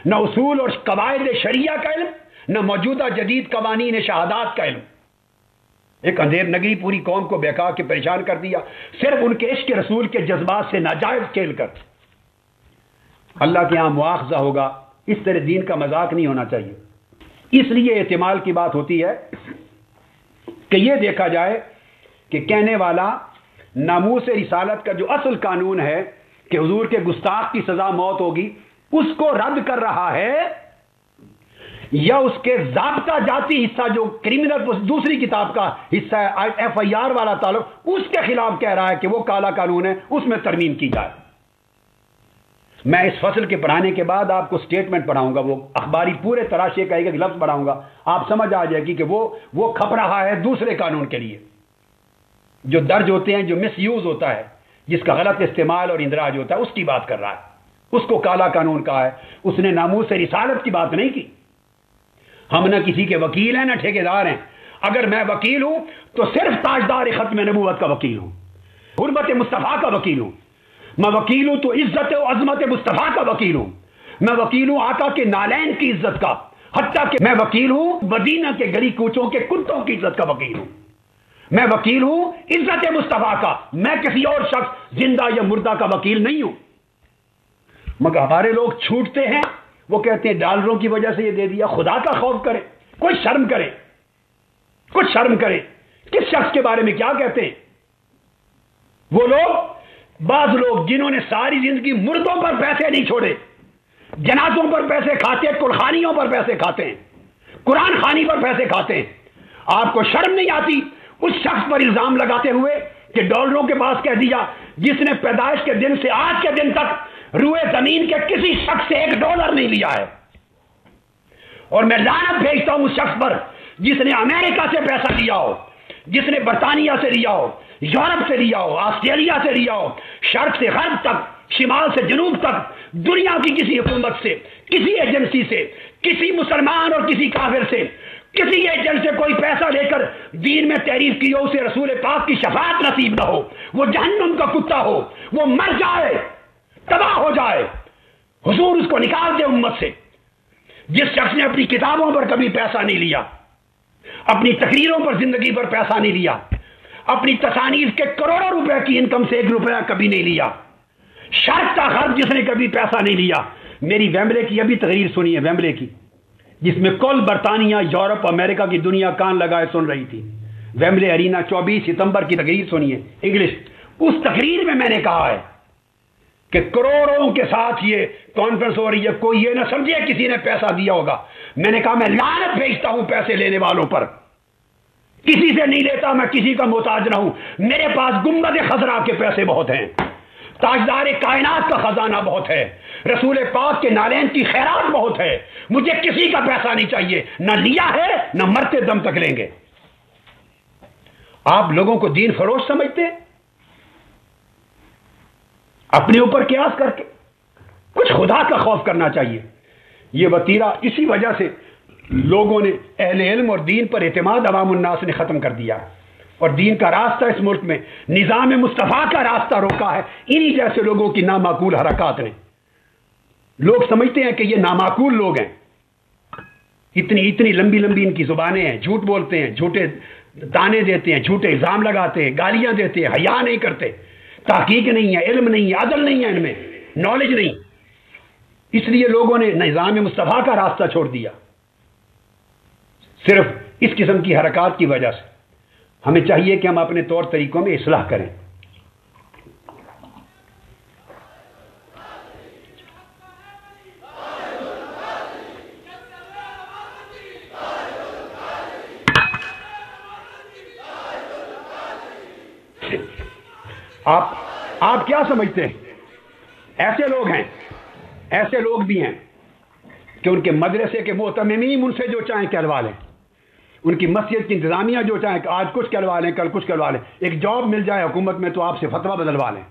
نہ اصول اور قواعد شریعہ کا علم، نہ موجودہ جدید قوانین شہادات کا علم۔ ایک اندھیر نگری پوری قوم کو بہکا کے پریشان کر دیا، صرف ان کے عشق رسول کے جذبات سے ناجائز کھیل کر۔ اللہ کے ہاں مواخذہ ہوگا، اس طرح دین کا مذاق نہیں ہونا چاہیے۔ اس لیے احتمال کی بات ہوتی ہے کہ یہ دیکھا جائے کہ کہنے والا ناموس رسالت کا جو اصل قانون ہے کہ حضور کے گستاخ کی سزا موت ہوگی، اس کو رد کر رہا ہے، یا اس کے ضابطہ جاتی حصہ جو کریمنل دوسری کتاب کا حصہ ہے ایف آئی آر والا تعلق، اس کے خلاف کہہ رہا ہے کہ وہ کالا قانون ہے، اس میں ترمیم کی جائے۔ میں اس فصل کے پڑھانے کے بعد آپ کو سٹیٹمنٹ پڑھاؤں گا، وہ اخباری پورے تراشے کا ایک لفظ پڑھاؤں گا، آپ سمجھ آ جائے گی کہ وہ کھپ رہا ہے دوسرے قانون کے لیے جو درج ہوتے ہیں، جو مس یوز ہوتا ہے، جس کا غلط استعمال اور اندراج ہوتا ہے، اس کی بات کر رہا ہے۔ اس کو کالا قانون کہا ہے، اس نے ناموس رسالت کی بات نہیں کی۔ ہم نہ کسی کے وکیل ہیں نہ ٹھیکیدار ہیں۔ اگر میں وکیل ہوں تو صرف تاجدار ختم نبوت کا وکیل ہوں، حرمت مصطفیٰ کا وکیل ہوں۔ میں وکیل ہوں تو عزت و عظمت مصطفیٰ کا وکیل ہوں۔ میں وکیل ہوں آقا کے نالین کی عزت کا، حتیٰ کہ میں وکیل ہوں مدینہ کے گلی کوچوں کے کتوں کی عزت کا وکیل ہوں۔ میں وکیل ہوں عزت مصطفیٰ کا، میں کسی اور شخص زندہ یا مردہ کا وکیل نہیں ہوں۔ مگر ہمارے لوگ چھوٹتے ہیں، وہ کہتے ہیں ڈالروں کی وجہ سے یہ دے دیا۔ خدا کا خوف کرے، کوئی شرم کرے، کچھ شرم کرے، کس شخص کے بارے میں کیا کہتے ہیں؟ وہ لوگ، بعض لوگ جنہوں نے ساری زندگی مردوں پر پیسے نہیں چھوڑے، جنازوں پر پیسے کھاتے، قرخانیوں پر پیسے کھاتے ہیں، قرآن خوانی پر پیسے کھاتے ہیں۔ آپ کو شرم نہیں آتی اس شخص پر الزام لگاتے ہوئے کہ ڈالروں کے پاس کہہ دیا، جس نے پیدائش کے دن سے آج کے دن تک روئے زمین کے کسی شخص سے $1 نہیں لیا ہے؟ اور میں لعنت بھیجتا ہوں اس شخص پر جس نے امریکہ سے پیسہ لیا ہو، جس نے برطانیہ سے لیا ہو، یورپ سے لیا ہو، آسٹریلیا سے لیا ہو، شرق سے غرب تک، شمال سے جنوب تک، دنیا کی کسی حکومت سے، کسی ایجنسی سے، کسی مسلمان اور کسی کافر سے، کسی ایجنٹ سے کوئی پیسہ لے کر دین میں تحریف کی ہو، اسے رسول پاک کی شفاعت نصیب نہ ہو، وہ جہنم کا کتا ہو، وہ مر جائے، تباہ ہو جائے، حضور اس کو نکال دے امت سے۔ جس شخص نے اپنی کتابوں پر کبھی پیسہ نہیں لیا، اپنی تقریروں پر زندگی پر پیسہ نہیں لیا، اپنی تصانیف کے کروڑوں روپے کی انکم سے $1 کبھی نہیں لیا، شرق کا غرب جس نے کبھی پیسہ نہیں لیا۔ میری ویمبلے کی ابھی تقریر سنی ہے، ویمبلے کی، جس میں کل برطانیہ، یورپ، امریکہ کی دنیا کان لگائے سن رہی تھی۔ ویمبلے ارینا 24 ستمبر کی تقریر سنی ہے، انگلش۔ اس تقریر میں نے کہا ہے کہ کروڑوں کے ساتھ یہ کانفرنس ہو رہی ہے، کوئی یہ نہ سمجھے کسی نے پیسہ دیا ہوگا۔ میں نے کہا میں لعنت بھیجتا ہوں پیسے لینے والوں پر، کسی سے نہیں لیتا، میں کسی کا محتاج نہ ہوں۔ میرے پاس گنبد خضرا کے پیسے بہت ہیں، تاجدار کائنات کا خزانہ بہت ہے، رسول پاک کے نالین کی خیرات بہت ہے، مجھے کسی کا پیسہ نہیں چاہیے، نہ لیا ہے نہ مرتے دم تک لیں گے۔ آپ لوگوں کو دین فروش سمجھتے ہیں؟ اپنے اوپر قیاس کر کے کچھ خدا کا خوف کرنا چاہیے۔ یہ وتیرہ اسی وجہ سے لوگوں نے، اہل علم اور دین پر اعتماد عوام الناس نے ختم کر دیا، اور دین کا راستہ اس ملک میں، نظام مصطفیٰ کا راستہ روکا ہے انہی جیسے لوگوں کی نامعقول حرکات نے۔ لوگ سمجھتے ہیں کہ یہ نامعقول لوگ ہیں، اتنی لمبی لمبی ان کی زبانیں ہیں، جھوٹ بولتے ہیں، جھوٹے تانے دیتے ہیں، جھوٹے الزام لگاتے ہیں، گالیاں دیتے ہیں، حیا نہیں کرتے، تحقیق نہیں ہے، علم نہیں ہے، عدل نہیں ہے، ان میں نالج نہیں۔ اس لیے لوگوں نے نظام مصطفیٰ کا راستہ چھوڑ دیا، صرف اس قسم کی حرکات کی وجہ سے۔ ہمیں چاہیے کہ ہم اپنے طور طریقوں میں اصلاح کریں۔ آپ کیا سمجھتے ہیں؟ ایسے لوگ ہیں، ایسے لوگ بھی ہیں کہ ان کے مدرسے کے مہتممین ان سے جو چاہیں کہلوا لیں، ان کی مسجد کی انتظامیہ جو چاہیں آج کچھ کہلوا لیں، کل کچھ کہلوا لیں، ایک جاب مل جائے حکومت میں تو آپ سے فتویٰ بدلوا لیں۔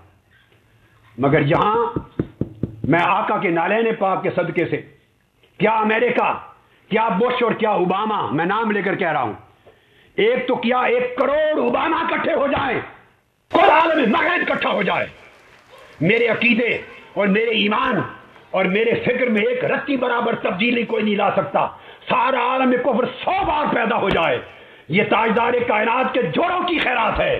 مگر یہاں میں آقا کے نالین پاک کے صدقے سے، کیا امریکہ، کیا بش اور کیا اوباما، میں نام لے کر کہہ رہا ہوں، ایک تو کیا 1 کروڑ اوباما اکٹھے ہو جائیں، کل عالم مغرب اکٹھا ہو جائے، میرے عقیدے اور میرے ایمان اور میرے فکر میں ایک رتی برابر تبدیلی کوئی نہیں لا سکتا، سارا عالم کفر 100 بار پیدا ہو جائے، یہ تاجدار کائنات کے جوڑوں کی خیرات ہے،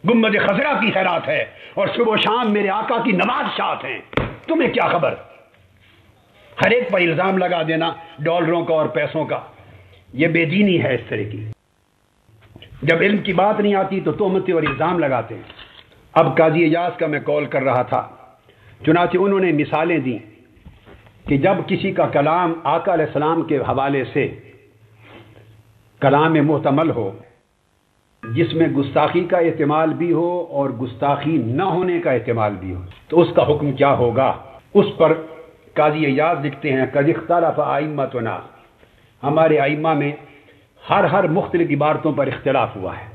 گنبد خضرا کی خیرات ہے، اور صبح و شام میرے آقا کی نماز شات ہیں، تمہیں کیا خبر؟ ہر ایک پر الزام لگا دینا ڈالروں کا اور پیسوں کا، یہ بے دینی ہے اس طرح کی۔ جب علم کی بات نہیں آتی تو تہمتیں اور الزام لگاتے ہیں۔ اب قاضی اعجاز کا میں کال کر رہا تھا، چنانچہ انہوں نے مثالیں دیں کہ جب کسی کا کلام آقا علیہ السلام کے حوالے سے کلام محتمل ہو، جس میں گستاخی کا احتمال بھی ہو اور گستاخی نہ ہونے کا احتمال بھی ہو، تو اس کا حکم کیا ہوگا؟ اس پر قاضی اعجاز لکھتے ہیں قد اختلف ائمتنا، ہمارے ائمہ میں ہر مختلف عبارتوں پر اختلاف ہوا ہے۔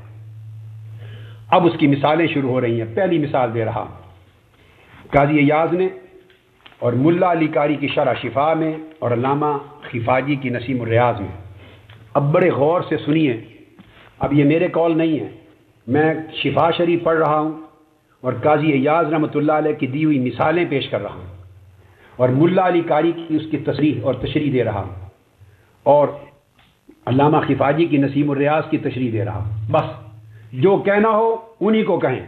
اب اس کی مثالیں شروع ہو رہی ہیں۔ پہلی مثال دے رہا قاضی اعجاز نے اور ملا علی قاری کی شرح شفا میں اور علامہ خفاجی کی نسیم الریاض میں۔ اب بڑے غور سے سنیے، اب یہ میرے قول نہیں ہے، میں شفا شریف پڑھ رہا ہوں اور قاضی اعجاز رحمۃ اللہ علیہ کی دی ہوئی مثالیں پیش کر رہا ہوں، اور ملا علی قاری کی اس کی تصریح اور تشریح دے رہا ہوں، اور علامہ خفاجی کی نسیم الریاض کی تشریح دے رہا ہوں۔ بس جو کہنا ہو انہی کو کہیں،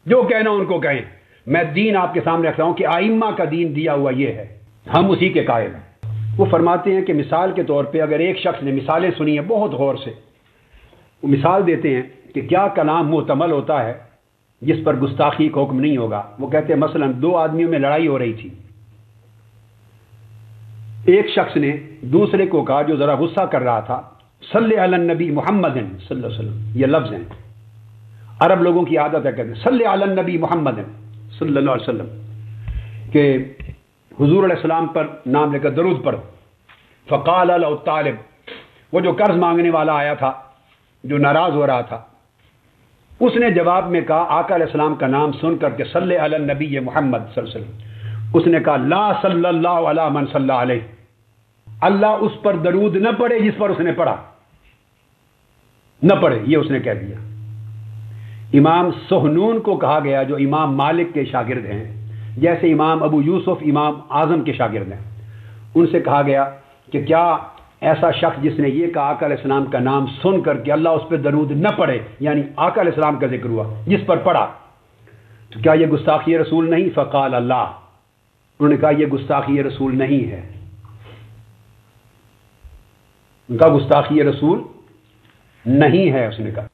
جو کہنا ان کو کہیں۔ میں دین آپ کے سامنے رکھ رہا ہوں کہ آئمہ کا دین دیا ہوا یہ ہے، ہم اسی کے قائل ہیں۔ وہ فرماتے ہیں کہ مثال کے طور پہ اگر ایک شخص نے مثالیں سنی ہیں بہت غور سے، وہ مثال دیتے ہیں کہ کیا کلام محتمل ہوتا ہے جس پر گستاخی کا حکم نہیں ہوگا۔ وہ کہتے ہیں مثلا 2 آدمیوں میں لڑائی ہو رہی تھی، ایک شخص نے دوسرے کو کہا جو ذرا غصہ کر رہا تھا، صلی علی النبی محمد صلی اللہ علیہ وسلم، یہ لفظ ہیں، عرب لوگوں کی عادت ہے کہتے ہیں صلی علی النبی محمد صلی اللہ علیہ وسلم، کہ حضور علیہ السلام پر نام لے کر درود پڑھو۔ فقال له طالب، وہ جو قرض مانگنے والا آیا تھا جو ناراض ہو رہا تھا، اس نے جواب میں کہا آقا علیہ السلام کا نام سن کر کے صلی علی النبی محمد صلی اللہ علیہ وسلم، اس نے کہا لا صلی اللہ علی من صلی علیہ، اللہ اس پر درود نہ پڑھے جس پر اس نے پڑھا، نہ پڑھے، یہ اس نے کہہ دیا۔ امام سہنون کو کہا گیا جو امام مالک کے شاگرد ہیں، جیسے امام ابو یوسف امام اعظم کے شاگرد ہیں، ان سے کہا گیا کہ کیا ایسا شخص جس نے یہ کہا آقا علیہ السلام کا نام سن کر کے اللہ اس پہ درود نہ پڑھے، یعنی آقا علیہ السلام کا ذکر ہوا، جس پر پڑھا، تو کیا یہ گستاخی رسول نہیں؟ فقال اللہ، انہوں نے کہا یہ گستاخی رسول نہیں ہے، ان کا گستاخی رسول نہیں ہے۔ اس نے کہا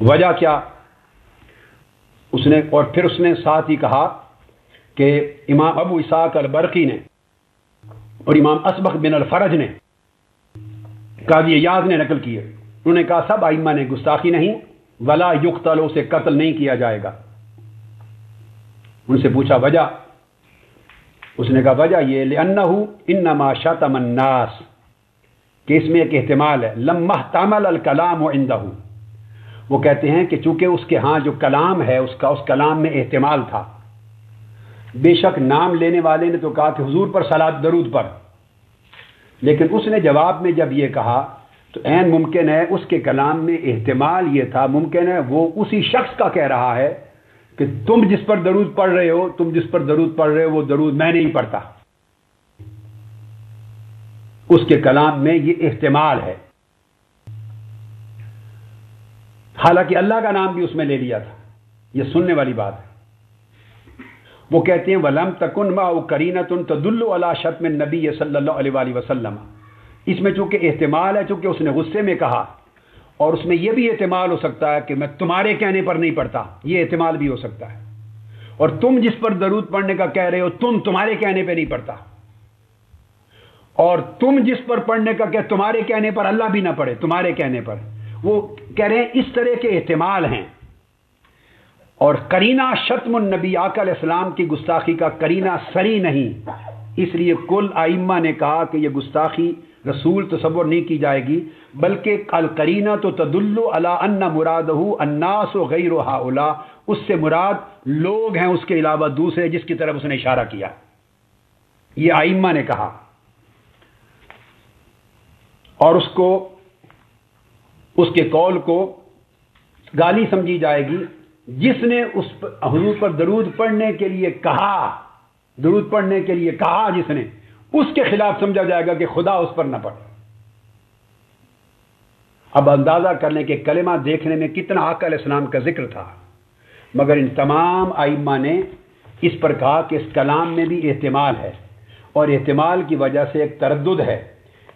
وجہ کیا؟ اس نے، اور پھر اس نے ساتھ ہی کہا کہ امام ابو اسحاق البرقی نے اور امام اسبغ بن الفرج نے قاضی اعجاز نے نقل کیے، انہوں نے کہا سب ائمہ نے گستاخی نہیں، ولا یقتل، اسے قتل نہیں کیا جائے گا۔ ان سے پوچھا وجہ، اس نے کہا وجہ یہ لأنہ انما شتم الناس، کہ اس میں ایک احتمال ہے، لما احتمل الکلام عندہ، وہ کہتے ہیں کہ چونکہ اس کے ہاں جو کلام ہے اس کلام میں احتمال تھا، بے شک نام لینے والے نے تو کہا کہ حضور پر صلاۃ درود پر، لیکن اس نے جواب میں جب یہ کہا تو عین ممکن ہے اس کے کلام میں احتمال یہ تھا، ممکن ہے وہ اسی شخص کا کہہ رہا ہے کہ تم جس پر درود پڑھ رہے ہو، تم جس پر درود پڑھ رہے ہو وہ درود میں نہیں پڑھتا، اس کے کلام میں یہ احتمال ہے، حالانکہ اللہ کا نام بھی اس میں لے لیا تھا، یہ سننے والی بات ہے۔ وہ کہتے ہیں وَلَمْ تَكُنْ مَعَهُ قَرِينَةٌ تَدُلُّ عَلَى شَتْمِ النَّبِيِّ صلی اللہ علیہ وآلہ وسلم، اس میں چونکہ احتمال ہے، چونکہ اس نے غصے میں کہا، اور اس میں یہ بھی احتمال ہو سکتا ہے کہ میں تمہارے کہنے پر نہیں پڑھتا، یہ احتمال بھی ہو سکتا ہے، اور تم جس پر درود پڑھنے کا کہہ رہے ہو تمہارے کہنے پہ نہیں پڑھتا، اور تم جس پر پڑھنے کا کہ تمہارے کہنے پر اللہ بھی نہ پڑھے، تمہارے کہنے پر، وہ کہہ رہے ہیں اس طرح کے احتمال ہیں۔ اور کرینہ شتم النبی، آقا علیہ السلام کی گستاخی کا کرینہ سری نہیں، اس لیے کل ائمہ نے کہا کہ یہ گستاخی رسول تصور نہیں کی جائے گی، بلکہ القرینہ تو تدل علی ان مرادہ الناس غیر ہؤلاء، اس سے مراد لوگ ہیں اس کے علاوہ دوسرے جس کی طرف اس نے اشارہ کیا، یہ ائمہ نے کہا۔ اور اس کے قول کو گالی سمجھی جائے گی. جس نے حضور پر درود پڑھنے کے لیے کہا جس نے، اس کے خلاف سمجھا جائے گا کہ خدا اس پر نہ پڑھے. اب اندازہ کر لیں کہ کلمہ دیکھنے میں کتنا آقا علیہ السلام کا ذکر تھا، مگر ان تمام ائمہ نے اس پر کہا کہ اس کلام میں بھی احتمال ہے، اور احتمال کی وجہ سے ایک تردد ہے،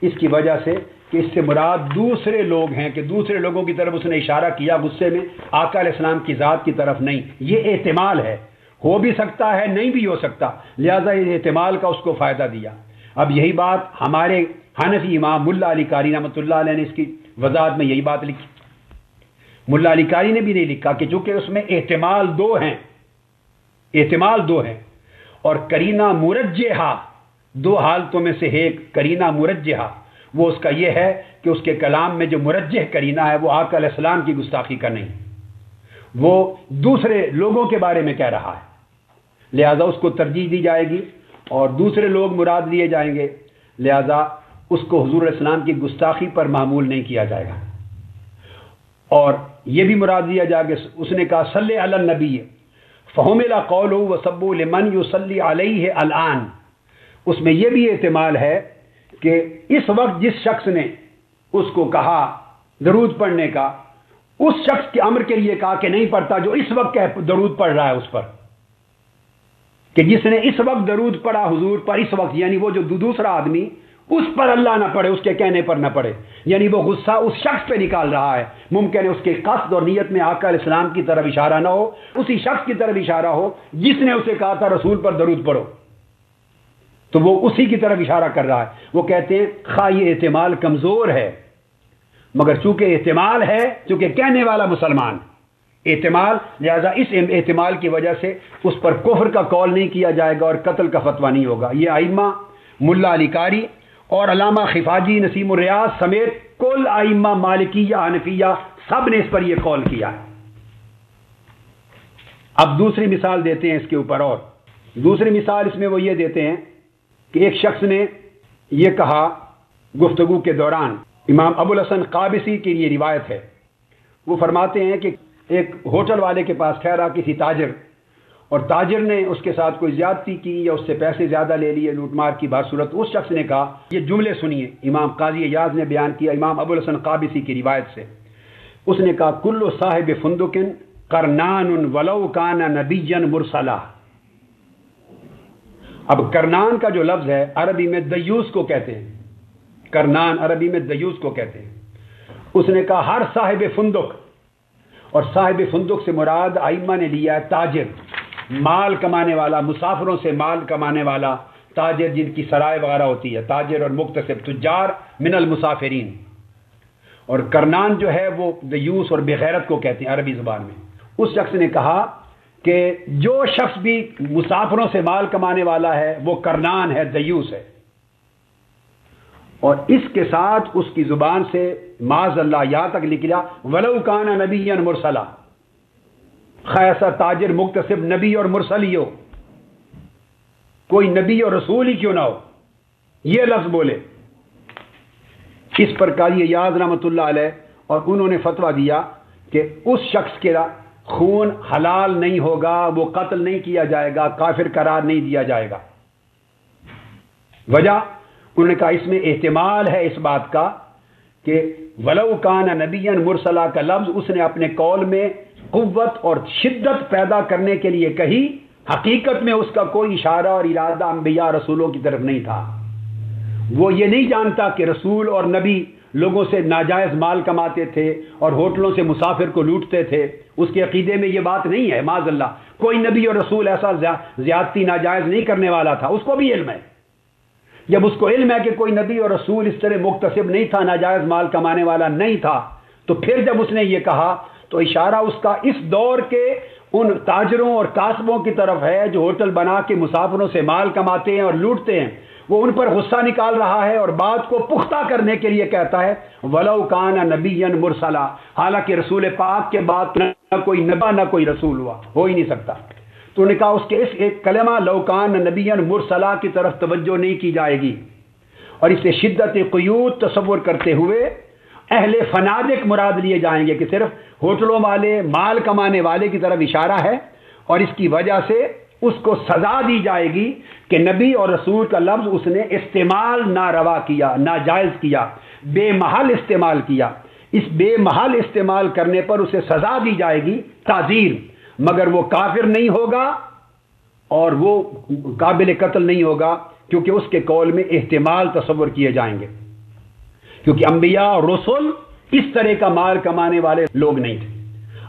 اس کی وجہ سے کہ اس سے مراد دوسرے لوگ ہیں، کہ دوسرے لوگوں کی طرف اس نے اشارہ کیا غصے میں، آقا علیہ السلام کی ذات کی طرف نہیں. یہ احتمال ہے، ہو بھی سکتا ہے نہیں بھی ہو سکتا، لہذا اس احتمال کا اس کو فائدہ دیا. اب یہی بات ہمارے حنفی امام ملا علی قاری رحمۃ اللہ علیہ نے اس کی وضاحت میں یہی بات لکھی. ملا علی قاری نے بھی نہیں لکھا کہ چونکہ اس میں احتمال دو ہیں اور کرینہ مرجحہ، دو حالتوں میں سے ایک کرینہ مرجحہ، وہ اس کا یہ ہے کہ اس کے کلام میں جو مرجح کرینہ ہے وہ آقا علیہ السلام کی گستاخی کا نہیں، وہ دوسرے لوگوں کے بارے میں کہہ رہا ہے، لہذا اس کو ترجیح دی جائے گی اور دوسرے لوگ مراد لیے جائیں گے، لہذا اس کو حضور علیہ السلام کی گستاخی پر معمول نہیں کیا جائے گا. اور یہ بھی مراد دیا جائے گا، اس نے کہا صلی علی النبی فحمل قولہ وسبوا لمن یصلی علیہ الان. اس میں یہ بھی احتمال ہے کہ اس وقت جس شخص نے اس کو کہا درود پڑھنے کا، اس شخص کے امر کے لیے کہا کہ نہیں پڑھتا جو اس وقت درود پڑھ رہا ہے اس پر، کہ جس نے اس وقت درود پڑھا حضور پر، اس وقت یعنی وہ جو دوسرا آدمی، اس پر اللہ نہ پڑھے، اس کے کہنے پر نہ پڑھے، یعنی وہ غصہ اس شخص پہ نکال رہا ہے. ممکن ہے اس کے قصد اور نیت میں آقا علیہ السلام کی طرف اشارہ نہ ہو، اسی شخص کی طرف اشارہ ہو جس نے اسے کہا تھا رسول پر درود پڑھو، تو وہ اسی کی طرف اشارہ کر رہا ہے. وہ کہتے ہیں خواہ یہ احتمال کمزور ہے، مگر چونکہ احتمال ہے، چونکہ کہنے والا مسلمان احتمال، لہذا اس احتمال کی وجہ سے اس پر کفر کا قول نہیں کیا جائے گا اور قتل کا فتویٰ نہیں ہوگا. یہ ائمہ ملا علی قاری اور علامہ خفاجی نسیم الریاض سمیت کل ائمہ مالکیہ حنفیہ سب نے اس پر یہ قول کیا ہے. اب دوسری مثال دیتے ہیں اس کے اوپر، اور دوسری مثال اس میں وہ یہ دیتے ہیں کہ ایک شخص نے یہ کہا گفتگو کے دوران، امام ابو الحسن قابسی کی یہ روایت ہے، وہ فرماتے ہیں کہ ایک ہوٹل والے کے پاس ٹھہرا کسی تاجر، اور تاجر نے اس کے ساتھ کوئی زیادتی کی یا اس سے پیسے زیادہ لے لیے، لوٹ مار کی بات صورت. اس شخص نے کہا، یہ جملے سنیے، امام قاضی ایاز نے بیان کیا امام ابو الحسن قابسی کی روایت سے، اس نے کہا کل صاحب فندق قرنان ولو کان نبیا مرسلا. اب کرنان کا جو لفظ ہے عربی میں دیوس کو کہتے ہیں، کرنان عربی میں دیوس کو کہتے ہیں. اس نے کہا ہر صاحب فندق، اور صاحب فندق سے مراد ائمہ نے لیا ہے تاجر، مال کمانے والا، مسافروں سے مال کمانے والا تاجر، جن کی سرائے وغیرہ ہوتی ہے، تاجر اور مکتسب، تجار من المسافرین. اور کرنان جو ہے وہ دیوس اور بغیرت کو کہتے ہیں عربی زبان میں. اس شخص نے کہا کہ جو شخص بھی مسافروں سے مال کمانے والا ہے وہ کرنان ہے، دیوس ہے. اور اس کے ساتھ اس کی زبان سے معاذ اللہ یہاں تک نکلا ولو کان نبیا مرسلا، خیسا تاجر مکتسب نبی اور مرسل ہی ہو، کوئی نبی اور رسول ہی کیوں نہ ہو، یہ لفظ بولے. اس پر قاضی ایاز رحمۃ اللہ علیہ اور انہوں نے فتویٰ دیا کہ اس شخص کے خون حلال نہیں ہوگا، وہ قتل نہیں کیا جائے گا، کافر قرار نہیں دیا جائے گا. وجہ انہوں نے کہا اس میں احتمال ہے اس بات کا کہ ولو کان نبیا مرسلا کا لفظ اس نے اپنے قول میں قوت اور شدت پیدا کرنے کے لیے کہی، حقیقت میں اس کا کوئی اشارہ اور ارادہ انبیاء رسولوں کی طرف نہیں تھا. وہ یہ نہیں جانتا کہ رسول اور نبی لوگوں سے ناجائز مال کماتے تھے اور ہوٹلوں سے مسافر کو لوٹتے تھے. اس کے عقیدے میں یہ بات نہیں ہے معاذ اللہ. کوئی نبی اور رسول ایسا زیادتی ناجائز نہیں کرنے والا تھا، اس کو بھی علم ہے. جب اس کو علم ہے کہ کوئی نبی اور رسول اس طرح مکتسب نہیں تھا، ناجائز مال کمانے والا نہیں تھا، تو پھر جب اس نے یہ کہا تو اشارہ اس کا اس دور کے ان تاجروں اور کاسبوں کی طرف ہے جو ہوٹل بنا کے مسافروں سے مال کماتے ہیں اور لوٹتے ہیں. وہ ان پر غصہ نکال رہا ہے اور بات کو پختہ کرنے کے لیے کہتا ہے ولو کان نبیا مرسلا، حالانکہ رسول پاک کے بعد نہ کوئی نبی نہ کوئی رسول ہو ہی نہیں سکتا. تو نے کہا اس کے اس ایک کلمہ لو کان نبیا مرسلا کی طرف توجہ نہیں کی جائے گی. اور اسے شدت قیود تصور کرتے ہوئے اہل فنادق مراد لیے جائیں گے کہ صرف ہوٹلوں والے مال کمانے والے کی طرف اشارہ ہے، اور اس کی وجہ سے اس کو سزا دی جائے گی کہ نبی اور رسول کا لفظ اس نے استعمال ناروا کیا، ناجائز کیا، بے محل استعمال کیا۔ اس بے محل استعمال کرنے پر اسے سزا دی جائے گی، تعزیر، مگر وہ کافر نہیں ہوگا اور وہ قابل قتل نہیں ہوگا، کیونکہ اس کے قول میں احتمال تصور کیے جائیں گے، کیونکہ انبیاء اور رسول اس طرح کا مال کمانے والے لوگ نہیں تھے۔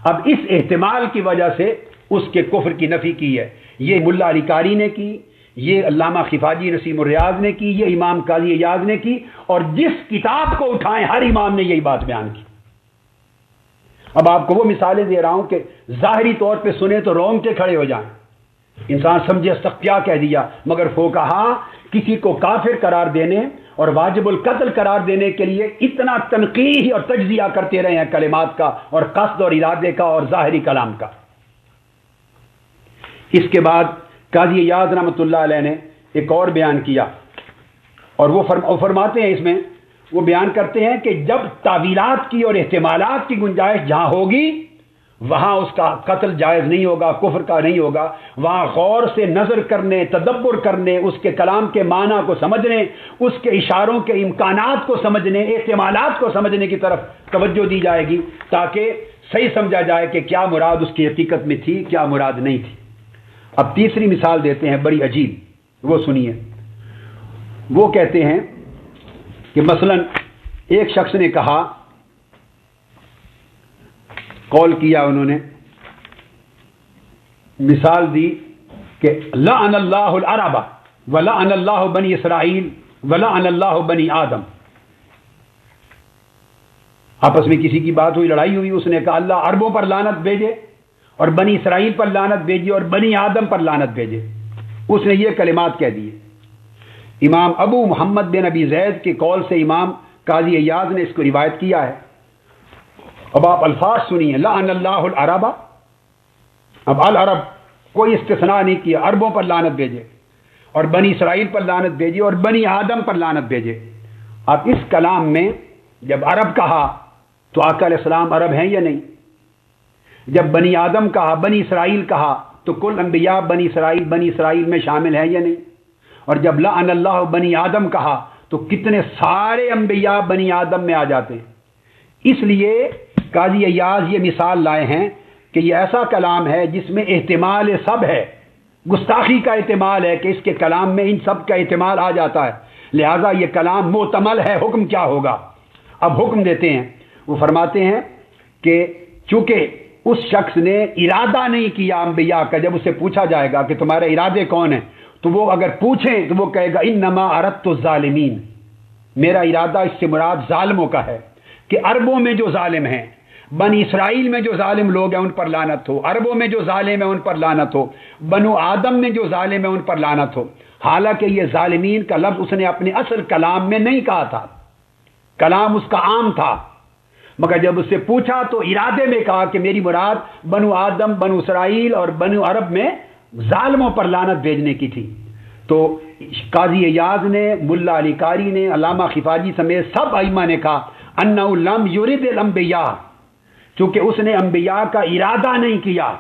اب اس احتمال کی وجہ سے اس کے کفر کی نفی کی ہے، یہ ملا علی قاری نے کی، یہ علامہ خفاجی نسیم الریاض نے کی، یہ امام قاضی ایاز نے کی، اور جس کتاب کو اٹھائیں ہر امام نے یہی بات بیان کی۔ اب آپ کو وہ مثالیں دے رہا ہوں کہ ظاہری طور پہ سنے تو رونگٹے کھڑے ہو جائیں، انسان سمجھے استغفر کیا کہہ دیا، مگر فقہا کسی کو کافر قرار دینے اور واجب القتل قرار دینے کے لیے اتنا تنقیح اور تجزیہ کرتے رہے ہیں کلمات کا اور قصد اور ارادے کا اور ظاہری کلام کا۔ اس کے بعد قاضی ایاز رحمۃ اللہ علیہ نے ایک اور بیان کیا، اور وہ فرماتے ہیں، اس میں وہ بیان کرتے ہیں کہ جب تعویلات کی اور احتمالات کی گنجائش جہاں ہوگی وہاں اس کا قتل جائز نہیں ہوگا، کفر کا نہیں ہوگا، وہاں غور سے نظر کرنے، تدبر کرنے، اس کے کلام کے معنی کو سمجھنے، اس کے اشاروں کے امکانات کو سمجھنے، احتمالات کو سمجھنے کی طرف توجہ دی جائے گی تاکہ صحیح سمجھا جائے کہ کیا مراد اس کی حقیقت میں تھی، کیا مراد نہیں تھی۔ اب تیسری مثال دیتے ہیں بڑی عجیب، وہ سنیے۔ وہ کہتے ہیں کہ مثلا ایک شخص نے کہا، قول کیا، انہوں نے مثال دی کہ لعن اللہ العرب ولعن اللہ بنی اسرائیل ولعن اللہ بنی آدم۔ آپس میں کسی کی بات ہوئی، لڑائی ہوئی، اس نے کہا اللہ عربوں پر لعنت بھیجے اور بنی اسرائیل پر لعنت بھیجے اور بنی آدم پر لعنت بھیجے، اس نے یہ کلمات کہہ دیے۔ امام ابو محمد بن ابی زید کے قول سے امام قاضی ایاز نے اس کو روایت کیا ہے۔ اب آپ الفاظ سنیے، لعن اللہ العرب، اب العرب کوئی استثناء نہیں کیا، عربوں پر لعنت بھیجے اور بنی اسرائیل پر لعنت بھیجے اور بنی آدم پر لعنت بھیجے۔ اب اس کلام میں جب عرب کہا تو آقا علیہ السلام عرب ہیں یا نہیں؟ جب بنی آدم کہا، بنی اسرائیل کہا تو کل انبیاء بنی اسرائیل میں شامل ہیں یا نہیں؟ اور جب لعن اللہ بنی آدم کہا تو کتنے سارے انبیاء بنی آدم میں آ جاتے ہیں۔ اس لیے قاضی ایاز یہ مثال لائے ہیں کہ یہ ایسا کلام ہے جس میں احتمال سب ہے، گستاخی کا احتمال ہے کہ اس کے کلام میں ان سب کا احتمال آ جاتا ہے، لہذا یہ کلام محتمل ہے، حکم کیا ہوگا؟ اب حکم دیتے ہیں، وہ فرماتے ہیں کہ چونکہ اس شخص نے ارادہ نہیں کیا انبیاء کا، جب اسے پوچھا جائے گا کہ تمہارے ارادے کون ہیں تو وہ اگر پوچھیں تو وہ کہے گا انما اردت الظالمین، میرا ارادہ اس سے مراد ظالموں کا ہے، کہ عربوں میں جو ظالم ہیں، بنی اسرائیل میں جو ظالم لوگ ہیں ان پر لعنت ہو، عربوں میں جو ظالم ہیں ان پر لعنت ہو، بنو آدم میں جو ظالم ہیں ان پر لعنت ہو۔ حالانکہ یہ ظالمین کا لفظ اس نے اپنے اصل کلام میں نہیں کہا تھا، کلام اس کا عام تھا، مگر جب اس سے پوچھا تو ارادے میں کہا کہ میری مراد بنو آدم، بنو اسرائیل اور بنو عرب میں ظالموں پر لعنت بھیجنے کی تھی۔ تو قاضی ایاز نے، ملا علی قاری نے، علامہ خفاجی سمیت سب ائمہ نے کہا انہ لم یرد الانبیاء، چونکہ اس نے انبیاء کا ارادہ نہیں کیا،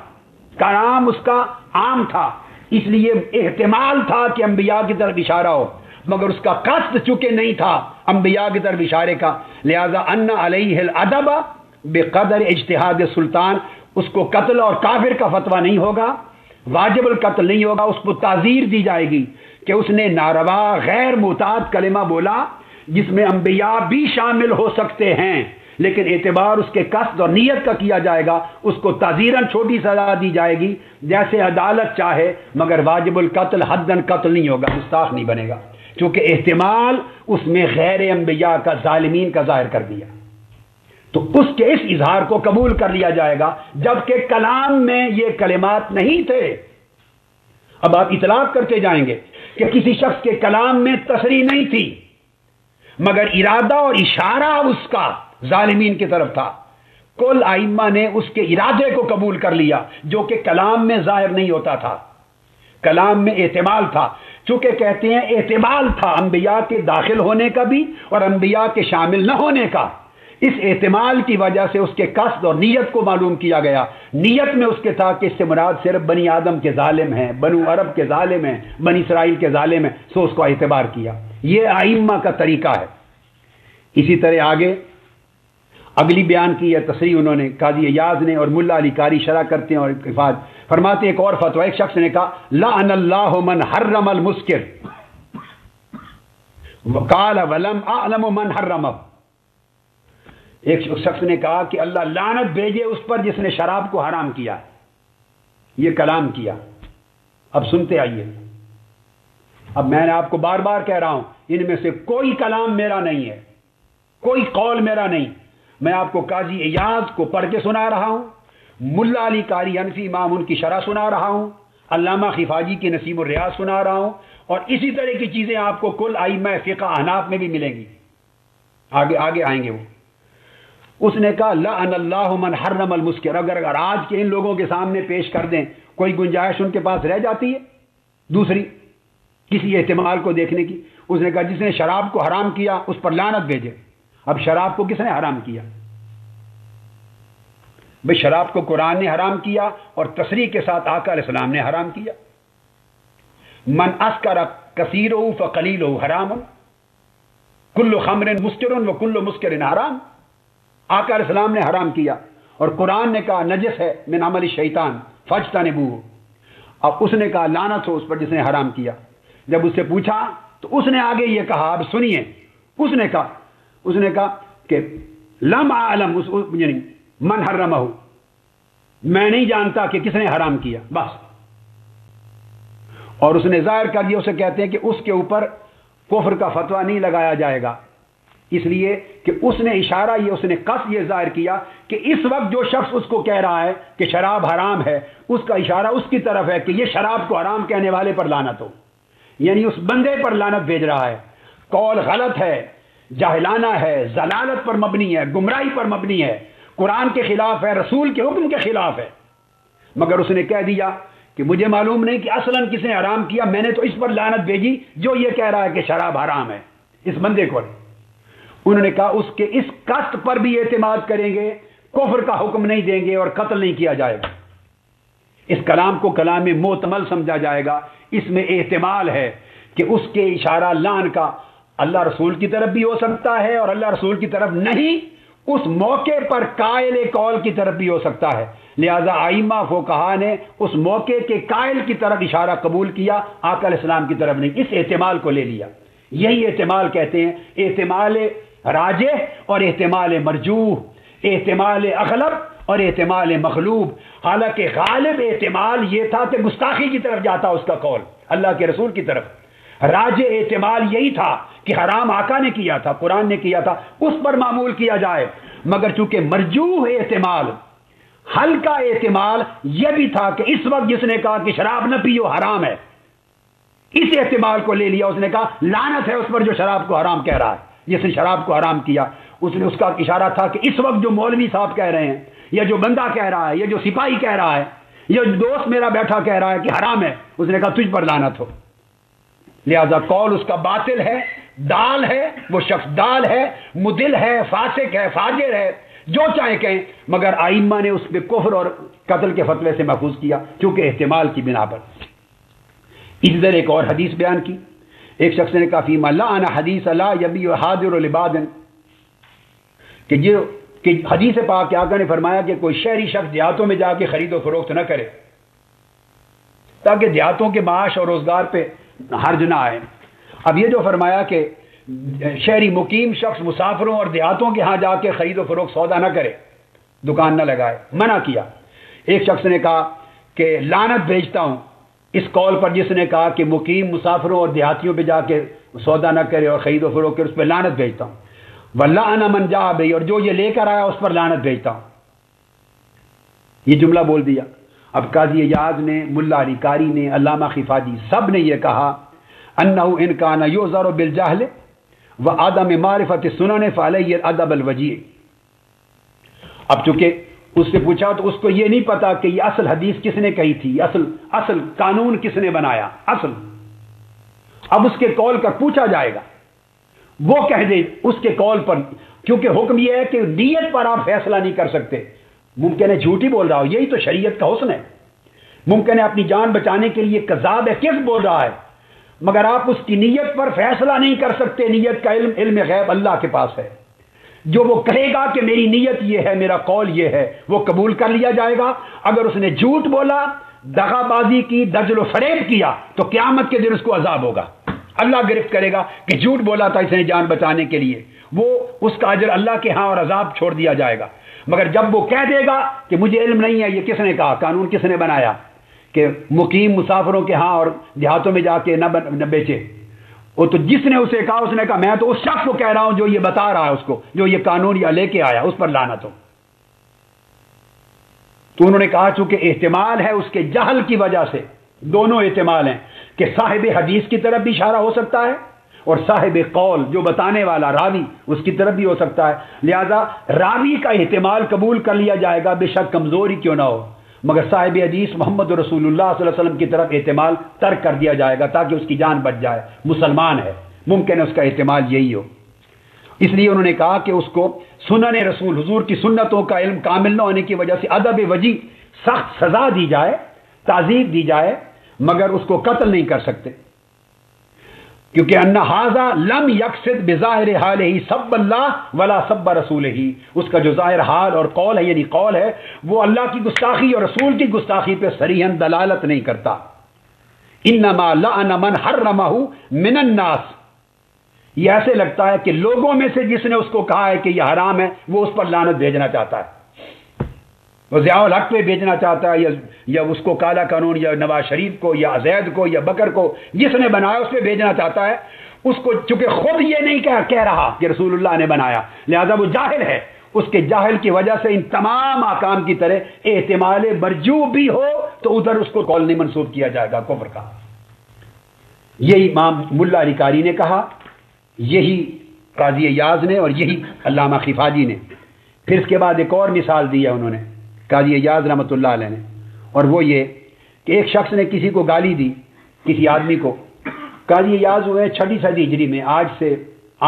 کلام اس کا عام تھا، اس لیے احتمال تھا کہ انبیاء کی طرف اشارہ ہو، مگر اس کا قصد چونکہ نہیں تھا انبیاء کی طرف اشارے کا، لہذا ان علیہ الادب بقدر اجتہاد سلطان، اس کو قتل اور کافر کا فتویٰ نہیں ہوگا، واجب القتل نہیں ہوگا، اس کو تعزیر دی جائے گی کہ اس نے ناروا غیر معتاد کلمہ بولا جس میں انبیاء بھی شامل ہو سکتے ہیں، لیکن اعتبار اس کے قصد اور نیت کا کیا جائے گا، اس کو تعزیراً چھوٹی سزا دی جائے گی جیسے عدالت چاہے، مگر واجب القتل حداً قتل نہیں ہوگا، گستاخ نہیں بنے گا، کیونکہ احتمال اس میں غیر انبیاء کا، ظالمین کا ظاہر کر دیا، تو اس کے اس اظہار کو قبول کر لیا جائے گا، جبکہ کلام میں یہ کلمات نہیں تھے۔ اب آپ اطلاق کرتے جائیں گے کہ کسی شخص کے کلام میں تصریح نہیں تھی، مگر ارادہ اور اشارہ اس کا ظالمین کی طرف تھا، کل ائمہ نے اس کے ارادے کو قبول کر لیا جو کہ کلام میں ظاہر نہیں ہوتا تھا، کلام میں احتمال تھا، چونکہ کہتے ہیں احتمال تھا انبیاء کے داخل ہونے کا بھی اور انبیاء کے شامل نہ ہونے کا، اس احتمال کی وجہ سے اس کے قصد اور نیت کو معلوم کیا گیا۔ نیت میں اس کے تھا کہ اس سے مراد صرف بنی آدم کے ظالم ہیں، بنو عرب کے ظالم ہیں، بنی اسرائیل کے ظالم ہیں، سو اس کو اعتبار کیا۔ یہ ائمہ کا طریقہ ہے۔ اسی طرح آگے اگلی بیان کی ہے تصریح انہوں نے قاضی ایاز نے، اور ملا علی قاری شرح کرتے ہیں اور فرماتے ہیں ایک اور فتویٰ، ایک شخص نے کہا لعن اللہ من حرم المسکر وقال ولم اعلم من حرم، ایک شخص نے کہا کہ اللہ لعنت بھیجے اس پر جس نے شراب کو حرام کیا، یہ کلام کیا۔ اب سنتے آئیے، اب میں نے آپ کو بار بار کہہ رہا ہوں ان میں سے کوئی کلام میرا نہیں ہے، کوئی قول میرا نہیں، میں آپ کو قاضی ایاز کو پڑھ کے سنا رہا ہوں، ملا علی قاری حنفی امام ان کی شرح سنا رہا ہوں، علامہ خفاجی کی نسیم الریاض سنا رہا ہوں، اور اسی طرح کی چیزیں آپ کو کل ائمہ فقہ احناف میں بھی ملیں گی، آگے آگے آئیں گے وہ۔ اس نے کہا لعن اللہ من حرم المسکر، اگر آج کے ان لوگوں کے سامنے پیش کر دیں، کوئی گنجائش ان کے پاس رہ جاتی ہے دوسری کسی احتمال کو دیکھنے کی؟ اس نے کہا جس نے شراب کو حرام کیا اس پر لعنت بھیجے۔ اب شراب کو کس نے حرام کیا؟ بھئی شراب کو قرآن نے حرام کیا اور تصریح کے ساتھ آقا علیہ السلام نے حرام کیا۔ من اسکر کثیرہ فقلیلہ حرام، کل خمر مسکر وکل مسکر حرام، آقا علیہ السلام نے حرام کیا اور قرآن نے کہا نجس ہے من عمل الشیطان فاجتنبوہ۔ اب اس نے کہا لعنت ہو اس پر جس نے حرام کیا۔ جب اس سے پوچھا تو اس نے آگے یہ کہا، اب سنیے، اس نے کہا کہ لم اعلم یعنی من حرمہ، میں نہیں جانتا کہ کس نے حرام کیا، بس۔ اور اس نے ظاہر کر دیا، اسے کہتے ہیں کہ اس کے اوپر کفر کا فتویٰ نہیں لگایا جائے گا، اس لیے کہ اس نے اشارہ اس نے قصد یہ ظاہر کیا کہ اس وقت جو شخص اس کو کہہ رہا ہے کہ شراب حرام ہے، اس کا اشارہ اس کی طرف ہے کہ یہ شراب کو حرام کہنے والے پر لعنت ہو، یعنی اس بندے پر لعنت بھیج رہا ہے۔ قول غلط ہے، جاہلانہ ہے، ضلالت پر مبنی ہے، گمراہی پر مبنی ہے، قرآن کے خلاف ہے، رسول کے حکم کے خلاف ہے، مگر اس نے کہہ دیا کہ مجھے معلوم نہیں کہ اصلاً کس نے حرام کیا، میں نے تو اس پر لعنت بھیجی جو یہ کہہ رہا ہے کہ شراب حرام ہے، اس بندے کو۔ انہوں نے کہا اس کے اس قصد پر بھی اعتماد کریں گے، کفر کا حکم نہیں دیں گے اور قتل نہیں کیا جائے گا۔ اس کلام کو کلام معتمل سمجھا جائے گا، اس میں احتمال ہے کہ اس کے اشارہ لعن کا اللہ رسول کی طرف بھی ہو سکتا ہے اور اللہ رسول کی طرف نہیں، اس موقع پر قائل قول کی طرف بھی ہو سکتا ہے، لہذا ائمہ فقہا نے اس موقع کے قائل کی طرف اشارہ قبول کیا، آقا علیہ السلام کی طرف نہیں، اس احتمال کو لے لیا۔ یہی احتمال کہتے ہیں، احتمال راجح اور احتمال مرجوح، احتمال اغلب اور احتمال مغلوب۔ حالانکہ غالب احتمال یہ تھا کہ گستاخی کی طرف جاتا اس کا قول، اللہ کے رسول کی طرف۔ راجح احتمال یہی تھا کہ حرام آقا نے کیا تھا، قرآن نے کیا تھا، اس پر معمول کیا جائے، مگر چونکہ مرجوح احتمال، ہلکا احتمال یہ بھی تھا کہ اس وقت جس نے کہا کہ شراب نہ پیو حرام ہے، اس احتمال کو لے لیا، اس نے کہا لعنت ہے اس پر جو شراب کو حرام کہہ رہا ہے، جس نے شراب کو حرام کیا۔ اس نے اس کا اشارہ تھا کہ اس وقت جو مولوی صاحب کہہ رہے ہیں، یا جو بندہ کہہ رہا ہے، یا جو سپاہی کہہ رہا ہے، یا جو دوست میرا بیٹھا کہہ رہا ہے کہ حرام ہے، اس نے کہا تجھ پر لعنت ہو۔ لہذا قول اس کا باطل ہے، دال ہے، وہ شخص دال ہے، مدل ہے، فاسق ہے، فاجر ہے، جو چاہے کہیں، مگر ائمہ نے اس پہ کفر اور قتل کے فتوے سے محفوظ کیا کیونکہ احتمال کی بنا پر۔ اسی طرح ایک اور حدیث بیان کی، ایک شخص نے کہا فیما لعن حدیث لا یبیع حاضر لباد، کہ حدیث پاک آقا نے فرمایا کہ کوئی شہری شخص دیہاتوں میں جا کے خرید و فروخت نہ کرے تاکہ دیہاتوں کے معاش اور روزگار پہ حرج نہ آئے۔ اب یہ جو فرمایا کہ شہری مقیم شخص مسافروں اور دیہاتوں کے ہاں جا کے خرید و فروخت سودا نہ کرے، دکان نہ لگائے، منع کیا۔ ایک شخص نے کہا کہ لعنت بھیجتا ہوں اس قول پر جس نے کہا کہ مقیم مسافروں اور دیہاتیوں پہ جا کے سودا نہ کرے اور خرید و فروخت کرے، اس پہ لعنت بھیجتا ہوں۔ وَلَعَنَ مَنْ جَاءَ بِهِ، اور جو یہ لے کر آیا اس پر لعنت بھیجتا ہوں۔ یہ جملہ بول دیا۔ اب قاضی ایاز نے، ملا علی قاری نے، علامہ خفاجی سب نے یہ کہا انه ان كان يعذر بالجهل وعدم معرفت السنن فعليه الادب الوجیع۔ اب چونکہ اس سے پوچھا تو اس کو یہ نہیں پتا کہ یہ اصل حدیث کس نے کہی تھی، اصل قانون کس نے بنایا، اصل اب اس کے قول کا پوچھا جائے گا، وہ کہہ دے اس کے قول پر، کیونکہ حکم یہ ہے کہ نیت پر آپ فیصلہ نہیں کر سکتے. ممکن ہے جھوٹ ہی بول رہا ہو، یہی تو شریعت کا حسن ہے. ممکن ہے اپنی جان بچانے کے لیے کذاب ہے، کس بول رہا ہے، مگر آپ اس کی نیت پر فیصلہ نہیں کر سکتے. نیت کا علم غیب اللہ کے پاس ہے. جو وہ کہے گا کہ میری نیت یہ ہے، میرا قول یہ ہے، وہ قبول کر لیا جائے گا. اگر اس نے جھوٹ بولا، دغا بازی کی، دجل و فریب کیا، تو قیامت کے دن اس کو عذاب ہوگا. اللہ گرفت کرے گا کہ جھوٹ بولا تھا اس نے جان بچانے کے لیے، وہ اس کا اجر اللہ کے ہاں اور عذاب چھوڑ دیا جائے گا. مگر جب وہ کہہ دے گا کہ مجھے علم نہیں ہے، یہ کس نے کہا، قانون کس نے بنایا کہ مقیم مسافروں کے ہاں اور دیہاتوں میں جا کے نہ بیچے، وہ تو جس نے اسے کہا اس نے کہا میں تو اس شخص کو کہہ رہا ہوں جو یہ بتا رہا ہے، اس کو جو یہ قانون یا لے کے آیا، اس پر لعنت ہو. تو انہوں نے کہا چونکہ احتمال ہے اس کے جہل کی وجہ سے، دونوں احتمال ہیں کہ صاحب حدیث کی طرف بھی اشارہ ہو سکتا ہے اور صاحب قول جو بتانے والا راوی اس کی طرف بھی ہو سکتا ہے. لہذا راوی کا احتمال قبول کر لیا جائے گا، بے شک کمزوری کیوں نہ ہو، مگر صاحب حدیث محمد رسول اللہ صلی اللہ علیہ وسلم کی طرف احتمال ترک کر دیا جائے گا تاکہ اس کی جان بچ جائے. مسلمان ہے، ممکن ہے اس کا احتمال یہی ہو. اس لیے انہوں نے کہا کہ اس کو سنن رسول حضور کی سنتوں کا علم کامل نہ ہونے کی وجہ سے ادب وجی سخت سزا دی جائے، تعذیب دی جائے، مگر اس کو قتل نہیں کر سکتے، کیونکہ ان ھذا لم یقصد بظاہر حالہ سب اللہ ولا سب رسولہ، اس کا جو ظاہر حال اور قول ہے یعنی قول ہے وہ اللہ کی گستاخی اور رسول کی گستاخی پہ صریحاً دلالت نہیں کرتا. انما لعن من حرمہ من الناس، یہ ایسے لگتا ہے کہ لوگوں میں سے جس نے اس کو کہا ہے کہ یہ حرام ہے وہ اس پر لعنت بھیجنا چاہتا ہے، وہ ضیاء الحق پہ بھیجنا چاہتا ہے، یا اس کو کالا قانون یا نواز شریف کو یا زید کو یا بکر کو جس نے بنایا اس پہ بھیجنا چاہتا ہے. اس کو چونکہ خود یہ نہیں کہہ رہا کہ رسول اللہ نے بنایا، لہذا وہ جاہل ہے. اس کے جاہل کی وجہ سے ان تمام احکام کی طرح احتمال مرجوع بھی ہو تو ادھر اس کو قول نہیں منسوب کیا جائے گا کفر کا. یہی امام ملا علی قاری نے کہا، یہی قاضی ایاز نے اور یہی علامہ خفاجی نے. پھر اس کے بعد ایک اور مثال دی ہے انہوں نے قاضی ایاز رحمۃ اللہ علیہ نے، اور وہ یہ کہ ایک شخص نے کسی کو گالی دی، کسی آدمی کو. قاضی ایاز ہوئے 6 صدی ہجری میں، آج سے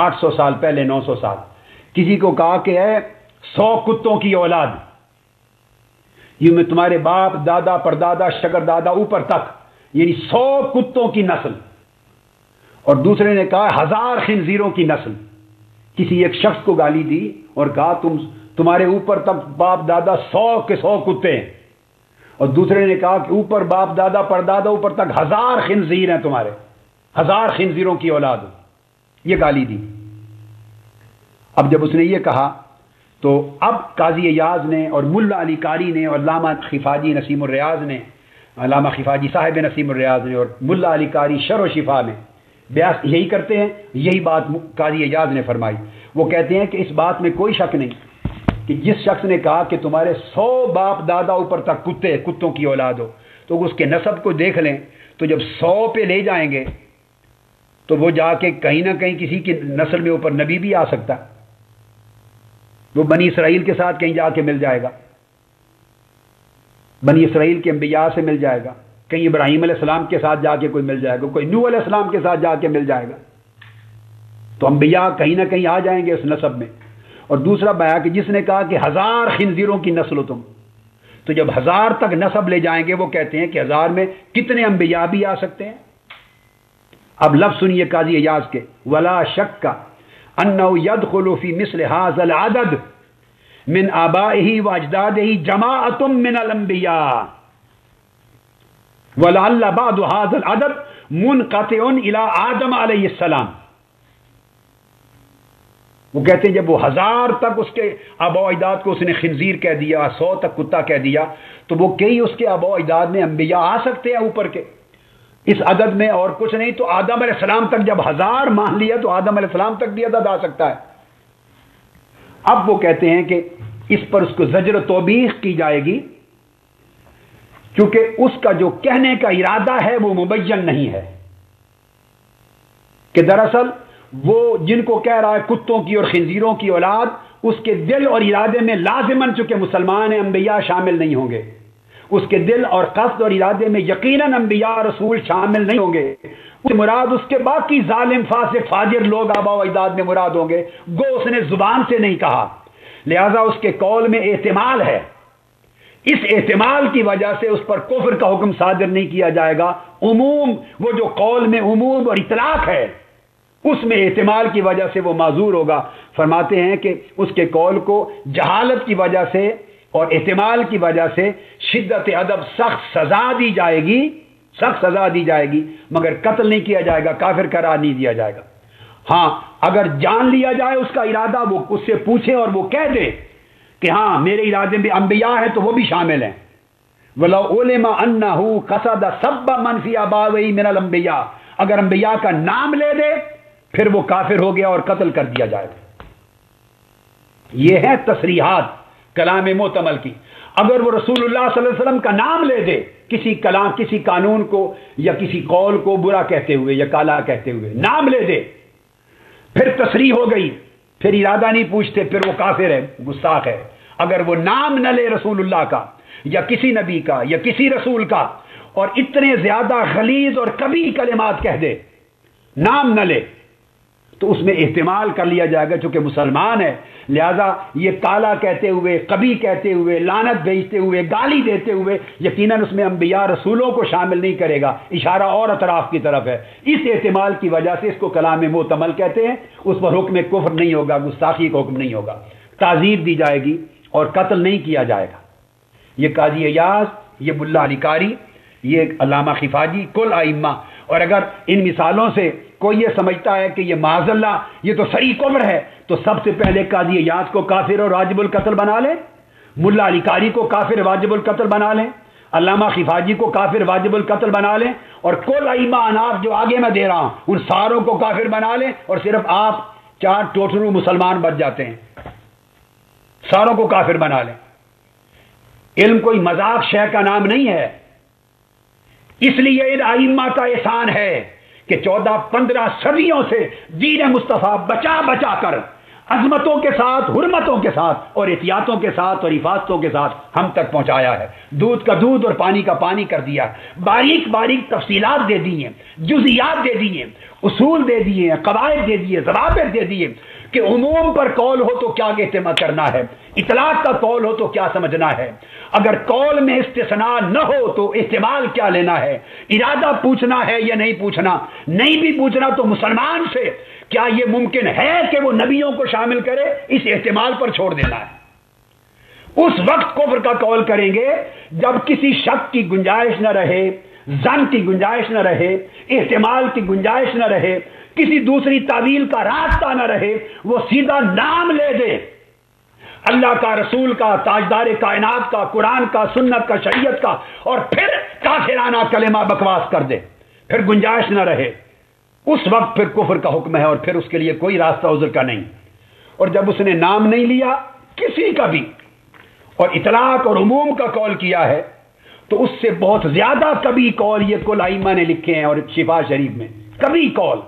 800 سال پہلے، 900 سال. کسی کو کہا کہ ہے 100 کتوں کی اولاد، یہ میں تمہارے باپ دادا پردادا شگر دادا اوپر تک، یعنی 100 کتوں کی نسل. اور دوسرے نے کہا 1000 خنزیروں کی نسل. کسی ایک شخص کو گالی دی اور کہا تمہارے اوپر تک باپ دادا 100 کے 100 کتے ہیں، اور دوسرے نے کہا کہ اوپر باپ دادا پردادا اوپر تک 1000 خنزیر ہیں، تمہارے 1000 خنزیروں کی اولاد. یہ گالی دی. اب جب اس نے یہ کہا تو اب قاضی ایاز نے اور ملا علی قاری نے اور علامہ خفاجی نسیم الریاض نے، علامہ خفاجی صاحب نسیم الریاض نے اور ملا علی قاری شرح و شفا میں بیاس یہی کرتے ہیں. یہی بات قاضی ایاز نے فرمائی. وہ کہتے ہیں کہ اس بات میں کوئی شک نہیں کہ جس شخص نے کہا کہ تمہارے 100 باپ دادا اوپر تک کتوں کی اولاد ہو، تو اس کے نسب کو دیکھ لیں تو جب 100 پہ لے جائیں گے تو وہ جا کے کہیں نہ کہیں کسی کی نسل میں اوپر نبی بھی آ سکتا ہے. وہ بنی اسرائیل کے ساتھ کہیں جا کے مل جائے گا، بنی اسرائیل کے انبیاء سے مل جائے گا، کہیں ابراہیم علیہ السلام کے ساتھ جا کے کوئی مل جائے گا، کوئی نوح علیہ السلام کے ساتھ جا کے مل جائے گا. تو انبیاء کہیں نہ کہیں آ جائیں گے اس نسب میں. اور دوسرا بیان کہ جس نے کہا کہ 1000 خنزیروں کی نسل ہو تم، تو جب 1000 تک نسب لے جائیں گے وہ کہتے ہیں کہ 1000 میں کتنے انبیاء بھی آ سکتے ہیں. اب لفظ سنیے قاضی ایاز کے، ولا شک انه يدخل في مثل هذا العدد من آبائه واجداده جماعة من الانبیاء ولعل بعض هذا العدد منقطع الى آدم علیہ السلام. وہ کہتے ہیں جب وہ 1000 تک اس کے آبا و اجداد کو اس نے خنزیر کہہ دیا، 100 تک کتا کہہ دیا، تو وہ کئی اس کے آبا و اجداد میں انبیاء آ سکتے ہیں اوپر کے اس عدد میں، اور کچھ نہیں تو آدم علیہ السلام تک جب 1000 مان لیا تو آدم علیہ السلام تک بھی عدد آ سکتا ہے. اب وہ کہتے ہیں کہ اس پر اس کو زجر و توبیخ کی جائے گی کیونکہ اس کا جو کہنے کا ارادہ ہے وہ مبین نہیں ہے، کہ دراصل وہ جن کو کہہ رہا ہے کتوں کی اور خنزیروں کی اولاد، اس کے دل اور ارادے میں لازماً چونکہ مسلمان انبیاء شامل نہیں ہوں گے، اس کے دل اور قصد اور ارادے میں یقیناً انبیاء رسول شامل نہیں ہوں گے. مراد اس کے باقی ظالم فاسق فاجر لوگ آبا و اجداد میں مراد ہوں گے، گو اس نے زبان سے نہیں کہا، لہذا اس کے قول میں احتمال ہے، اس احتمال کی وجہ سے اس پر کفر کا حکم صادر نہیں کیا جائے گا۔ عموم، وہ جو قول میں عموم اور اطلاق ہے اس میں احتمال کی وجہ سے وہ معذور ہوگا۔ فرماتے ہیں کہ اس کے قول کو جہالت کی وجہ سے اور احتمال کی وجہ سے شدت ادب سخت سزا دی جائے گی، سخت سزا دی جائے گی، مگر قتل نہیں کیا جائے گا، کافر قرار نہیں دیا جائے گا۔ ہاں اگر جان لیا جائے اس کا ارادہ، وہ اس سے پوچھے اور وہ کہہ دے کہ ہاں میرے ارادے میں انبیاء ہے تو وہ بھی شامل ہیں۔ وَلَوْ عُلِمَ أَنَّهُ قَصَدَ سَبَّ مَنْ فِي أَبَوَيْهِ مِنَ الْأَنْبِيَاءِ، اگر انبیاء کا نام لے دے پھر وہ کافر ہو گیا اور قتل کر دیا جائے گا۔ یہ ہے تصریحات کلام معتمل کی۔ اگر وہ رسول اللہ صلی اللہ علیہ وسلم کا نام لے دے کسی کلام، کسی قانون کو یا کسی قول کو برا کہتے ہوئے یا کالا کہتے ہوئے نام لے دے، پھر تصریح ہو گئی، پھر ارادہ نہیں پوچھتے، پھر وہ کافر ہے، گستاخ ہے۔ اگر وہ نام نہ لے رسول اللہ کا یا کسی نبی کا یا کسی رسول کا اور اتنے زیادہ غلیظ اور کبھی کلمات کہہ دے، نام نہ لے، تو اس میں احتمال کر لیا جائے گا چونکہ مسلمان ہے، لہذا یہ کالا کہتے ہوئے، کبھی کہتے ہوئے، لعنت بھیجتے ہوئے، گالی دیتے ہوئے یقیناً اس میں انبیاء رسولوں کو شامل نہیں کرے گا، اشارہ اور اطراف کی طرف ہے۔ اس احتمال کی وجہ سے اس کو کلام معتمل کہتے ہیں، اس پر حکم کفر نہیں ہوگا، گستاخی کا حکم نہیں ہوگا، تعزیر دی جائے گی اور قتل نہیں کیا جائے گا۔ یہ قاضی ایاز، یہ ملا علی قاری، یہ علامہ خفاجی، کل ائمہ، اور اگر ان مثالوں سے کوئی یہ سمجھتا ہے کہ یہ معاذ اللہ یہ تو صحیح کفر ہے، تو سب سے پہلے قاضی ایاز کو کافر اور واجب القتل بنا لیں، ملا علی قاری کو کافر واجب القتل بنا لیں، علامہ خفاجی کو کافر واجب القتل بنا لیں، اور کل ائمہ اناف جو آگے میں دے رہا ہوں ان ساروں کو کافر بنا لیں، اور صرف آپ 4 ٹوٹرو مسلمان بچ جاتے ہیں، ساروں کو کافر بنا لیں۔ علم کوئی مذاق شے کا نام نہیں ہے، اس لیے ان ائمہ کا احسان ہے کہ 14-15 صدیوں سے دین مصطفیٰ بچا بچا کر عظمتوں کے ساتھ، حرمتوں کے ساتھ اور احتیاطوں کے ساتھ اور حفاظتوں کے ساتھ ہم تک پہنچایا ہے، دودھ کا دودھ اور پانی کا پانی کر دیا، باریک باریک تفصیلات دے دی ہیں، جزئیات دے دی ہیں، اصول دے دیے ہیں، قواعد دے دیے، ضوابط دے دیے کہ عموم پر قول ہو تو کیا اہتمام کرنا ہے، اطلاق کا قول ہو تو کیا سمجھنا ہے، اگر قول میں استثناء نہ ہو تو احتمال کیا لینا ہے، ارادہ پوچھنا ہے یا نہیں پوچھنا، نہیں بھی پوچھنا تو مسلمان سے کیا یہ ممکن ہے کہ وہ نبیوں کو شامل کرے، اس احتمال پر چھوڑ دینا ہے۔ اس وقت کفر کا قول کریں گے جب کسی شک کی گنجائش نہ رہے، ظن کی گنجائش نہ رہے، احتمال کی گنجائش نہ رہے، کسی دوسری تعویل کا راستہ نہ رہے، وہ سیدھا نام لے دے اللہ کا، رسول کا، تاجدار کائنات کا، قرآن کا، سنت کا، شریعت کا، اور پھر کافرانہ کلمہ بکواس کر دے، پھر گنجائش نہ رہے، اس وقت پھر کفر کا حکم ہے اور پھر اس کے لیے کوئی راستہ عذر کا نہیں۔ اور جب اس نے نام نہیں لیا کسی کا بھی اور اطلاق اور عموم کا قول کیا ہے تو اس سے بہت زیادہ کبھی قول یہ کل ائمہ نے لکھے ہیں اور شفا شریف میں کبھی قول،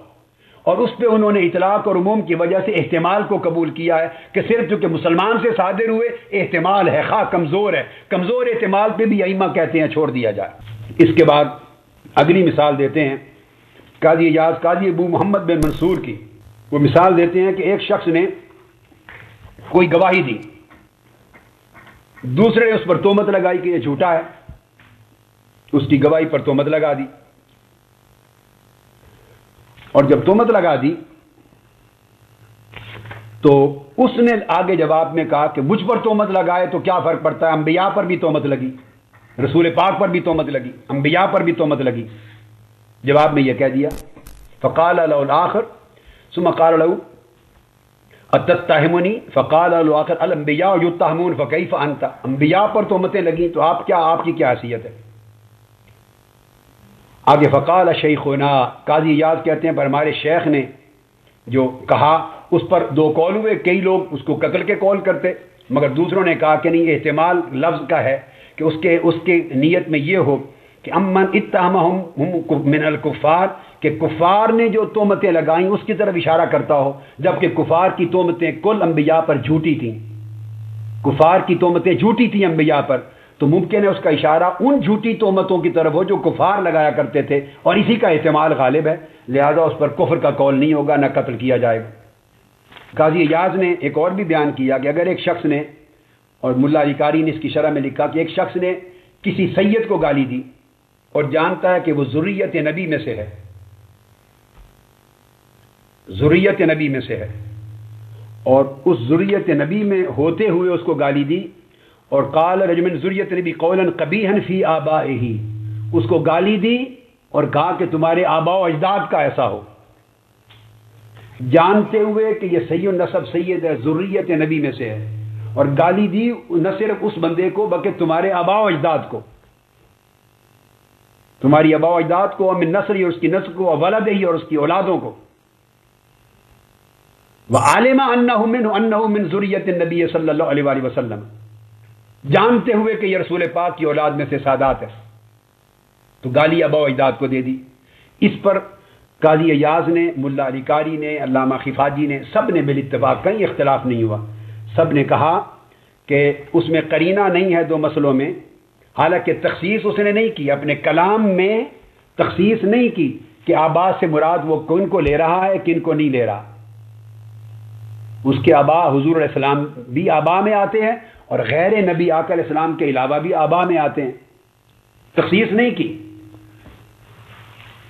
اور اس پہ انہوں نے اطلاق اور عموم کی وجہ سے احتمال کو قبول کیا ہے کہ صرف چونکہ مسلمان سے صادر ہوئے احتمال ہے، خواہ کمزور ہے، کمزور احتمال پہ بھی ائمہ کہتے ہیں چھوڑ دیا جائے۔ اس کے بعد اگلی مثال دیتے ہیں قاضی ایاز، قاضی ابو محمد بن منصور کی، وہ مثال دیتے ہیں کہ ایک شخص نے کوئی گواہی دی، دوسرے نے اس پر تہمت لگائی کہ یہ جھوٹا ہے، اس کی گواہی پر تہمت لگا دی، اور جب تہمت لگا دی تو اس نے آگے جواب میں کہا کہ مجھ پر تہمت لگائے تو کیا فرق پڑتا ہے، انبیاء پر بھی تہمت لگی، رسول پاک پر بھی تہمت لگی، انبیاء پر بھی تہمت لگی۔ جواب میں یہ کہہ دیا فقال له الاخر ثم قال له اتتهمني فقال له الاخر الانبیاء یتهمون فكيف انت، انبیاء پر تہمتیں لگیں تو آپ کی کیا حیثیت ہے۔ آگے فقال شیخنا، قاضی ایاز کہتے ہیں پر ہمارے شیخ نے جو کہا اس پر 2 قول ہوئے، کئی لوگ اس کو قتل کے قول کرتے مگر دوسروں نے کہا کہ نہیں، احتمال لفظ کا ہے کہ اس کے نیت میں یہ ہو کہ امن اتہمہم من الکفار، کہ کفار نے جو تہمتیں لگائیں اس کی طرف اشارہ کرتا ہو، جبکہ کفار کی تہمتیں کل انبیاء پر جھوٹی تھیں، کفار کی تہمتیں جھوٹی تھیں انبیاء پر، تو ممکن ہے اس کا اشارہ ان جھوٹی تہمتوں کی طرف ہو جو کفار لگایا کرتے تھے، اور اسی کا احتمال غالب ہے، لہذا اس پر کفر کا قول نہیں ہوگا، نہ قتل کیا جائے گا۔ قاضی ایاز نے ایک اور بھی بیان کیا کہ اگر ایک شخص نے، اور ملا علی قاری نے اس کی شرح میں لکھا کہ ایک شخص نے کسی سید کو گالی دی اور جانتا ہے کہ وہ ذریت نبی میں سے ہے، ذریت نبی میں سے ہے، اور اس ذریت نبی میں ہوتے ہوئے اس کو گالی دی، اور قال رجل من ذریت نبی قولا قبیحا فی آبائہ، اس کو گالی دی اور کہا کہ تمہارے آباء و اجداد کا ایسا ہو، جانتے ہوئے کہ یہ سید النسب سید ہے، ذریت نبی میں سے ہے، اور گالی دی نہ صرف اس بندے کو بلکہ تمہارے آباء و اجداد کو، تمہاری آباء و اجداد کو، اور من نسل اور اس کی نسل کو، اور ولد ہی اور اس کی اولادوں کو، وعلم انہ من ذریت النبی صلی اللہ علیہ وآلہ وسلم، جانتے ہوئے کہ یہ رسول پاک کی اولاد میں سے سادات ہے، تو گالی آباء و اجداد کو دے دی۔ اس پر قاضی ایاز نے، ملا علی قاری نے، علامہ خفاجی نے، سب نے بالاتفاق، کہیں اختلاف نہیں ہوا، سب نے کہا کہ اس میں قرینہ نہیں ہے دو مسئلوں میں، حالانکہ تخصیص اس نے نہیں کی، اپنے کلام میں تخصیص نہیں کی کہ آبا سے مراد وہ کن کو لے رہا ہے کن کو نہیں لے رہا، اس کے آبا حضور علیہ السلام بھی آبا میں آتے ہیں، اور غیر نبی آقا علیہ السلام کے علاوہ بھی آبا میں آتے ہیں، تخصیص نہیں کی،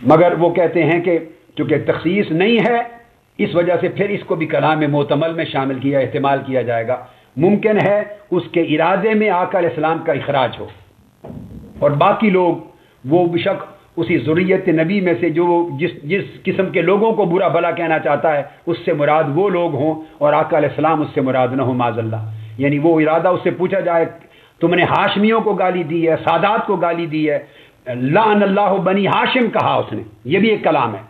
مگر وہ کہتے ہیں کہ چونکہ تخصیص نہیں ہے اس وجہ سے پھر اس کو بھی کلام معتمل میں شامل کیا، احتمال کیا جائے گا، ممکن ہے اس کے ارادے میں آقا علیہ السلام کا اخراج ہو، اور باقی لوگ وہ بشک اسی ذریت نبی میں سے جو جس قسم کے لوگوں کو برا بھلا کہنا چاہتا ہے اس سے مراد وہ لوگ ہوں، اور آقا علیہ السلام اس سے مراد نہ ہو معاذ اللہ، یعنی وہ ارادہ اس سے پوچھا جائے تم نے ہاشمیوں کو گالی دی ہے، سادات کو گالی دی ہے، لعن اللہ بنی ہاشم کہا اس نے، یہ بھی ایک کلام ہے،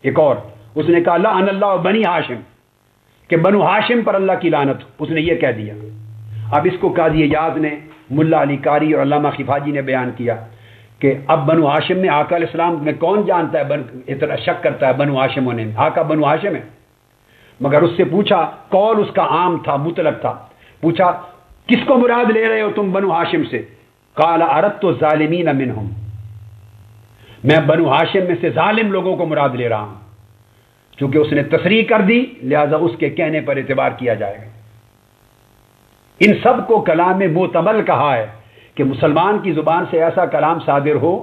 ایک اور اس نے کہا لعن اللہ بنی ہاشم، کہ بنو ہاشم پر اللہ کی لعنت، اس نے یہ کہہ دیا۔ اب اس کو قاضی ایاز نے، ملا علی قاری اور علامہ خفاجی نے بیان کیا کہ اب بنو ہاشم میں آقا علیہ السلام میں کون جانتا ہے، اتنا شک کرتا ہے بنو ہاشم ہونے میں، آقا بنو ہاشم ہے، مگر اس سے پوچھا، قول اس کا عام تھا، مطلق تھا، پوچھا کس کو مراد لے رہے ہو تم بنو ہاشم سے؟ قال اردت الظالمین منہم، میں بنو ہاشم میں سے ظالم لوگوں کو مراد لے رہا ہوں، چونکہ اس نے تصریح کر دی لہذا اس کے کہنے پر اعتبار کیا جائے گا۔ ان سب کو کلام معتمل کہا ہے کہ مسلمان کی زبان سے ایسا کلام صادر ہو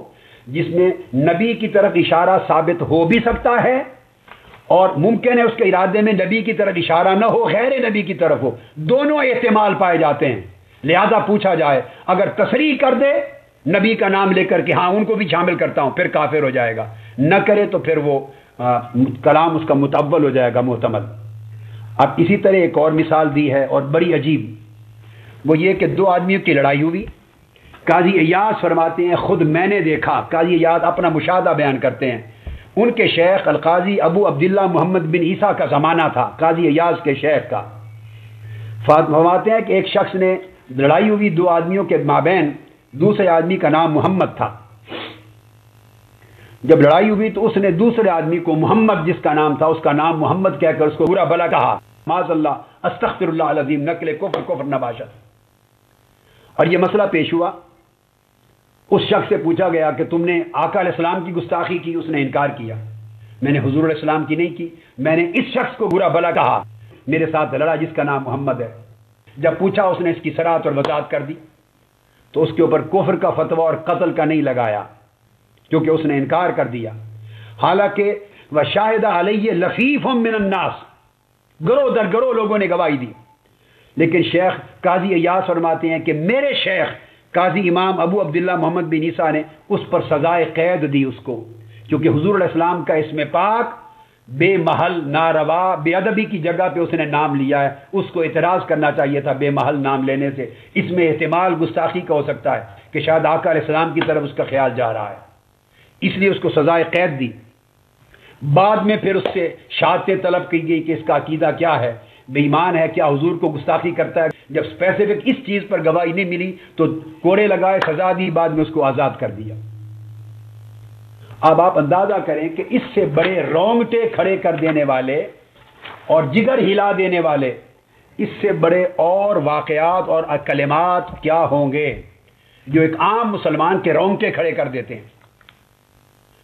جس میں نبی کی طرف اشارہ ثابت ہو بھی سکتا ہے، اور ممکن ہے اس کے ارادے میں نبی کی طرف اشارہ نہ ہو، غیر نبی کی طرف ہو، دونوں احتمال پائے جاتے ہیں، لہذا پوچھا جائے، اگر تصریح کر دے نبی کا نام لے کر کہ ہاں ان کو بھی شامل کرتا ہوں، پھر کافر ہو جائے گا، نہ کرے تو پھر وہ کلام اس کا متول ہو جائے گا، محتمل۔ اب اسی طرح ایک اور مثال دی ہے اور بڑی عجیب، وہ یہ کہ دو آدمیوں کی لڑائی ہوئی، قاضی ایاز فرماتے ہیں خود میں نے دیکھا، قاضی ایاز اپنا مشاہدہ بیان کرتے ہیں، ان کے شیخ القاضی ابو عبداللہ محمد بن عیسیٰ کا زمانہ تھا، قاضی ایاز کے شیخ کا، فرماتے ہیں کہ ایک شخص نے لڑائی ہوئی دو آدمیوں کے مابین، دوسرے آدمی کا نام محمد تھا، جب لڑائی ہوئی تو اس نے دوسرے آدمی کو محمد جس کا نام تھا اس کا نام محمد کہہ کر اس کو برا بھلا کہا، معاذ اللہ استغفر اللہ العظیم، نقل کفر نباشت۔ اور یہ مسئلہ پیش ہوا، اس شخص سے پوچھا گیا کہ تم نے آقا علیہ السلام کی گستاخی کی، اس نے انکار کیا، میں نے حضور علیہ السلام کی نہیں کی، میں نے اس شخص کو برا بھلا کہا، میرے ساتھ لڑا جس کا نام محمد ہے۔ جب پوچھا اس نے اس کی صراحت اور وضاحت کر دی، تو اس کے اوپر کفر کا فتویٰ اور قتل کا نہیں لگایا، کیونکہ اس نے انکار کر دیا، حالانکہ وشاہد علیہ لفیف من الناس، گروہ در گروہ لوگوں نے گواہی دی، لیکن شیخ قاضی ایاز فرماتے ہیں کہ میرے شیخ قاضی امام ابو عبداللہ محمد بن عیسیٰ نے اس پر سزائے قید دی اس کو، کیونکہ حضور علیہ السلام کا اسم پاک بے محل ناروا بے ادبی کی جگہ پہ اس نے نام لیا ہے، اس کو اعتراض کرنا چاہیے تھا بے محل نام لینے سے، اس میں احتمال گستاخی کا ہو سکتا ہے کہ شاید آقا علیہ السلام کی طرف اس کا خیال جا رہا ہے، اس لیے اس کو سزائے قید دی۔ بعد میں پھر اس سے شہادت طلب کی گئی کہ اس کا عقیدہ کیا ہے، بے ایمان ہے، کیا حضور کو گستاخی کرتا ہے؟ جب اسپیسیفک اس چیز پر گواہی نہیں ملی تو کوڑے لگائے، سزا دی، بعد میں اس کو آزاد کر دیا۔ اب آپ اندازہ کریں کہ اس سے بڑے رونگٹے کھڑے کر دینے والے اور جگر ہلا دینے والے، اس سے بڑے اور واقعات اور کلمات کیا ہوں گے جو ایک عام مسلمان کے رونقے کھڑے کر دیتے ہیں.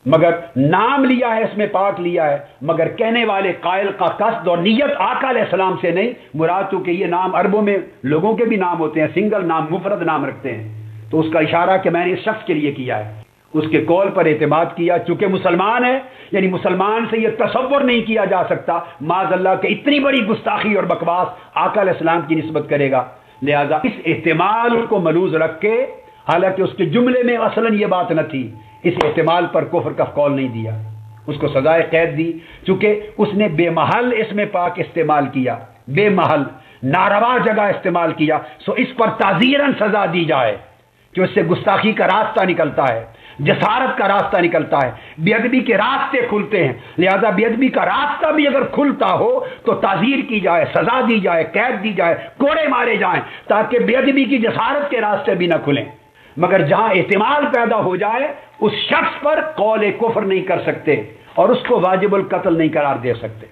مگر نام لیا ہے، اس میں پاک لیا ہے، مگر کہنے والے قائل کا قصد اور نیت آقا علیہ السلام سے نہیں مراد. چونکہ یہ نام عربوں میں لوگوں کے بھی نام ہوتے ہیں، سنگل نام مفرد نام رکھتے ہیں، تو اس کا اشارہ کہ میں نے اس شخص کے لیے کیا ہے، اس کے قول پر اعتماد کیا. چونکہ مسلمان ہے، یعنی مسلمان سے یہ تصور نہیں کیا جا سکتا معاذ اللہ کہ اتنی بڑی گستاخی اور بکواس آقا علیہ السلام کی نسبت کرے گا. لہذا اس احتمال کو ملوز رکھ کے، حالانکہ اس کے جملے میں اصلاً یہ بات نہ تھی، اس احتمال پر کفر کا قول نہیں دیا، اس کو سزائے قید دی. چونکہ اس نے بے محل اسم پاک استعمال کیا، بے محل ناروا جگہ استعمال کیا، سو اس پر تعزیراً سزا دی جائے کہ اس سے گستاخی کا راستہ نکلتا ہے، جسارت کا راستہ نکلتا ہے، بے ادبی کے راستے کھلتے ہیں. لہذا بے ادبی کا راستہ بھی اگر کھلتا ہو تو تعزیر کی جائے، سزا دی جائے، قید دی جائے، کوڑے مارے جائیں، تاکہ بے ادبی کی جسارت کے راستے بھی نہ کھلیں. مگر جہاں احتمال پیدا ہو جائے اس شخص پر قول کفر نہیں کر سکتے اور اس کو واجب القتل نہیں قرار دے سکتے.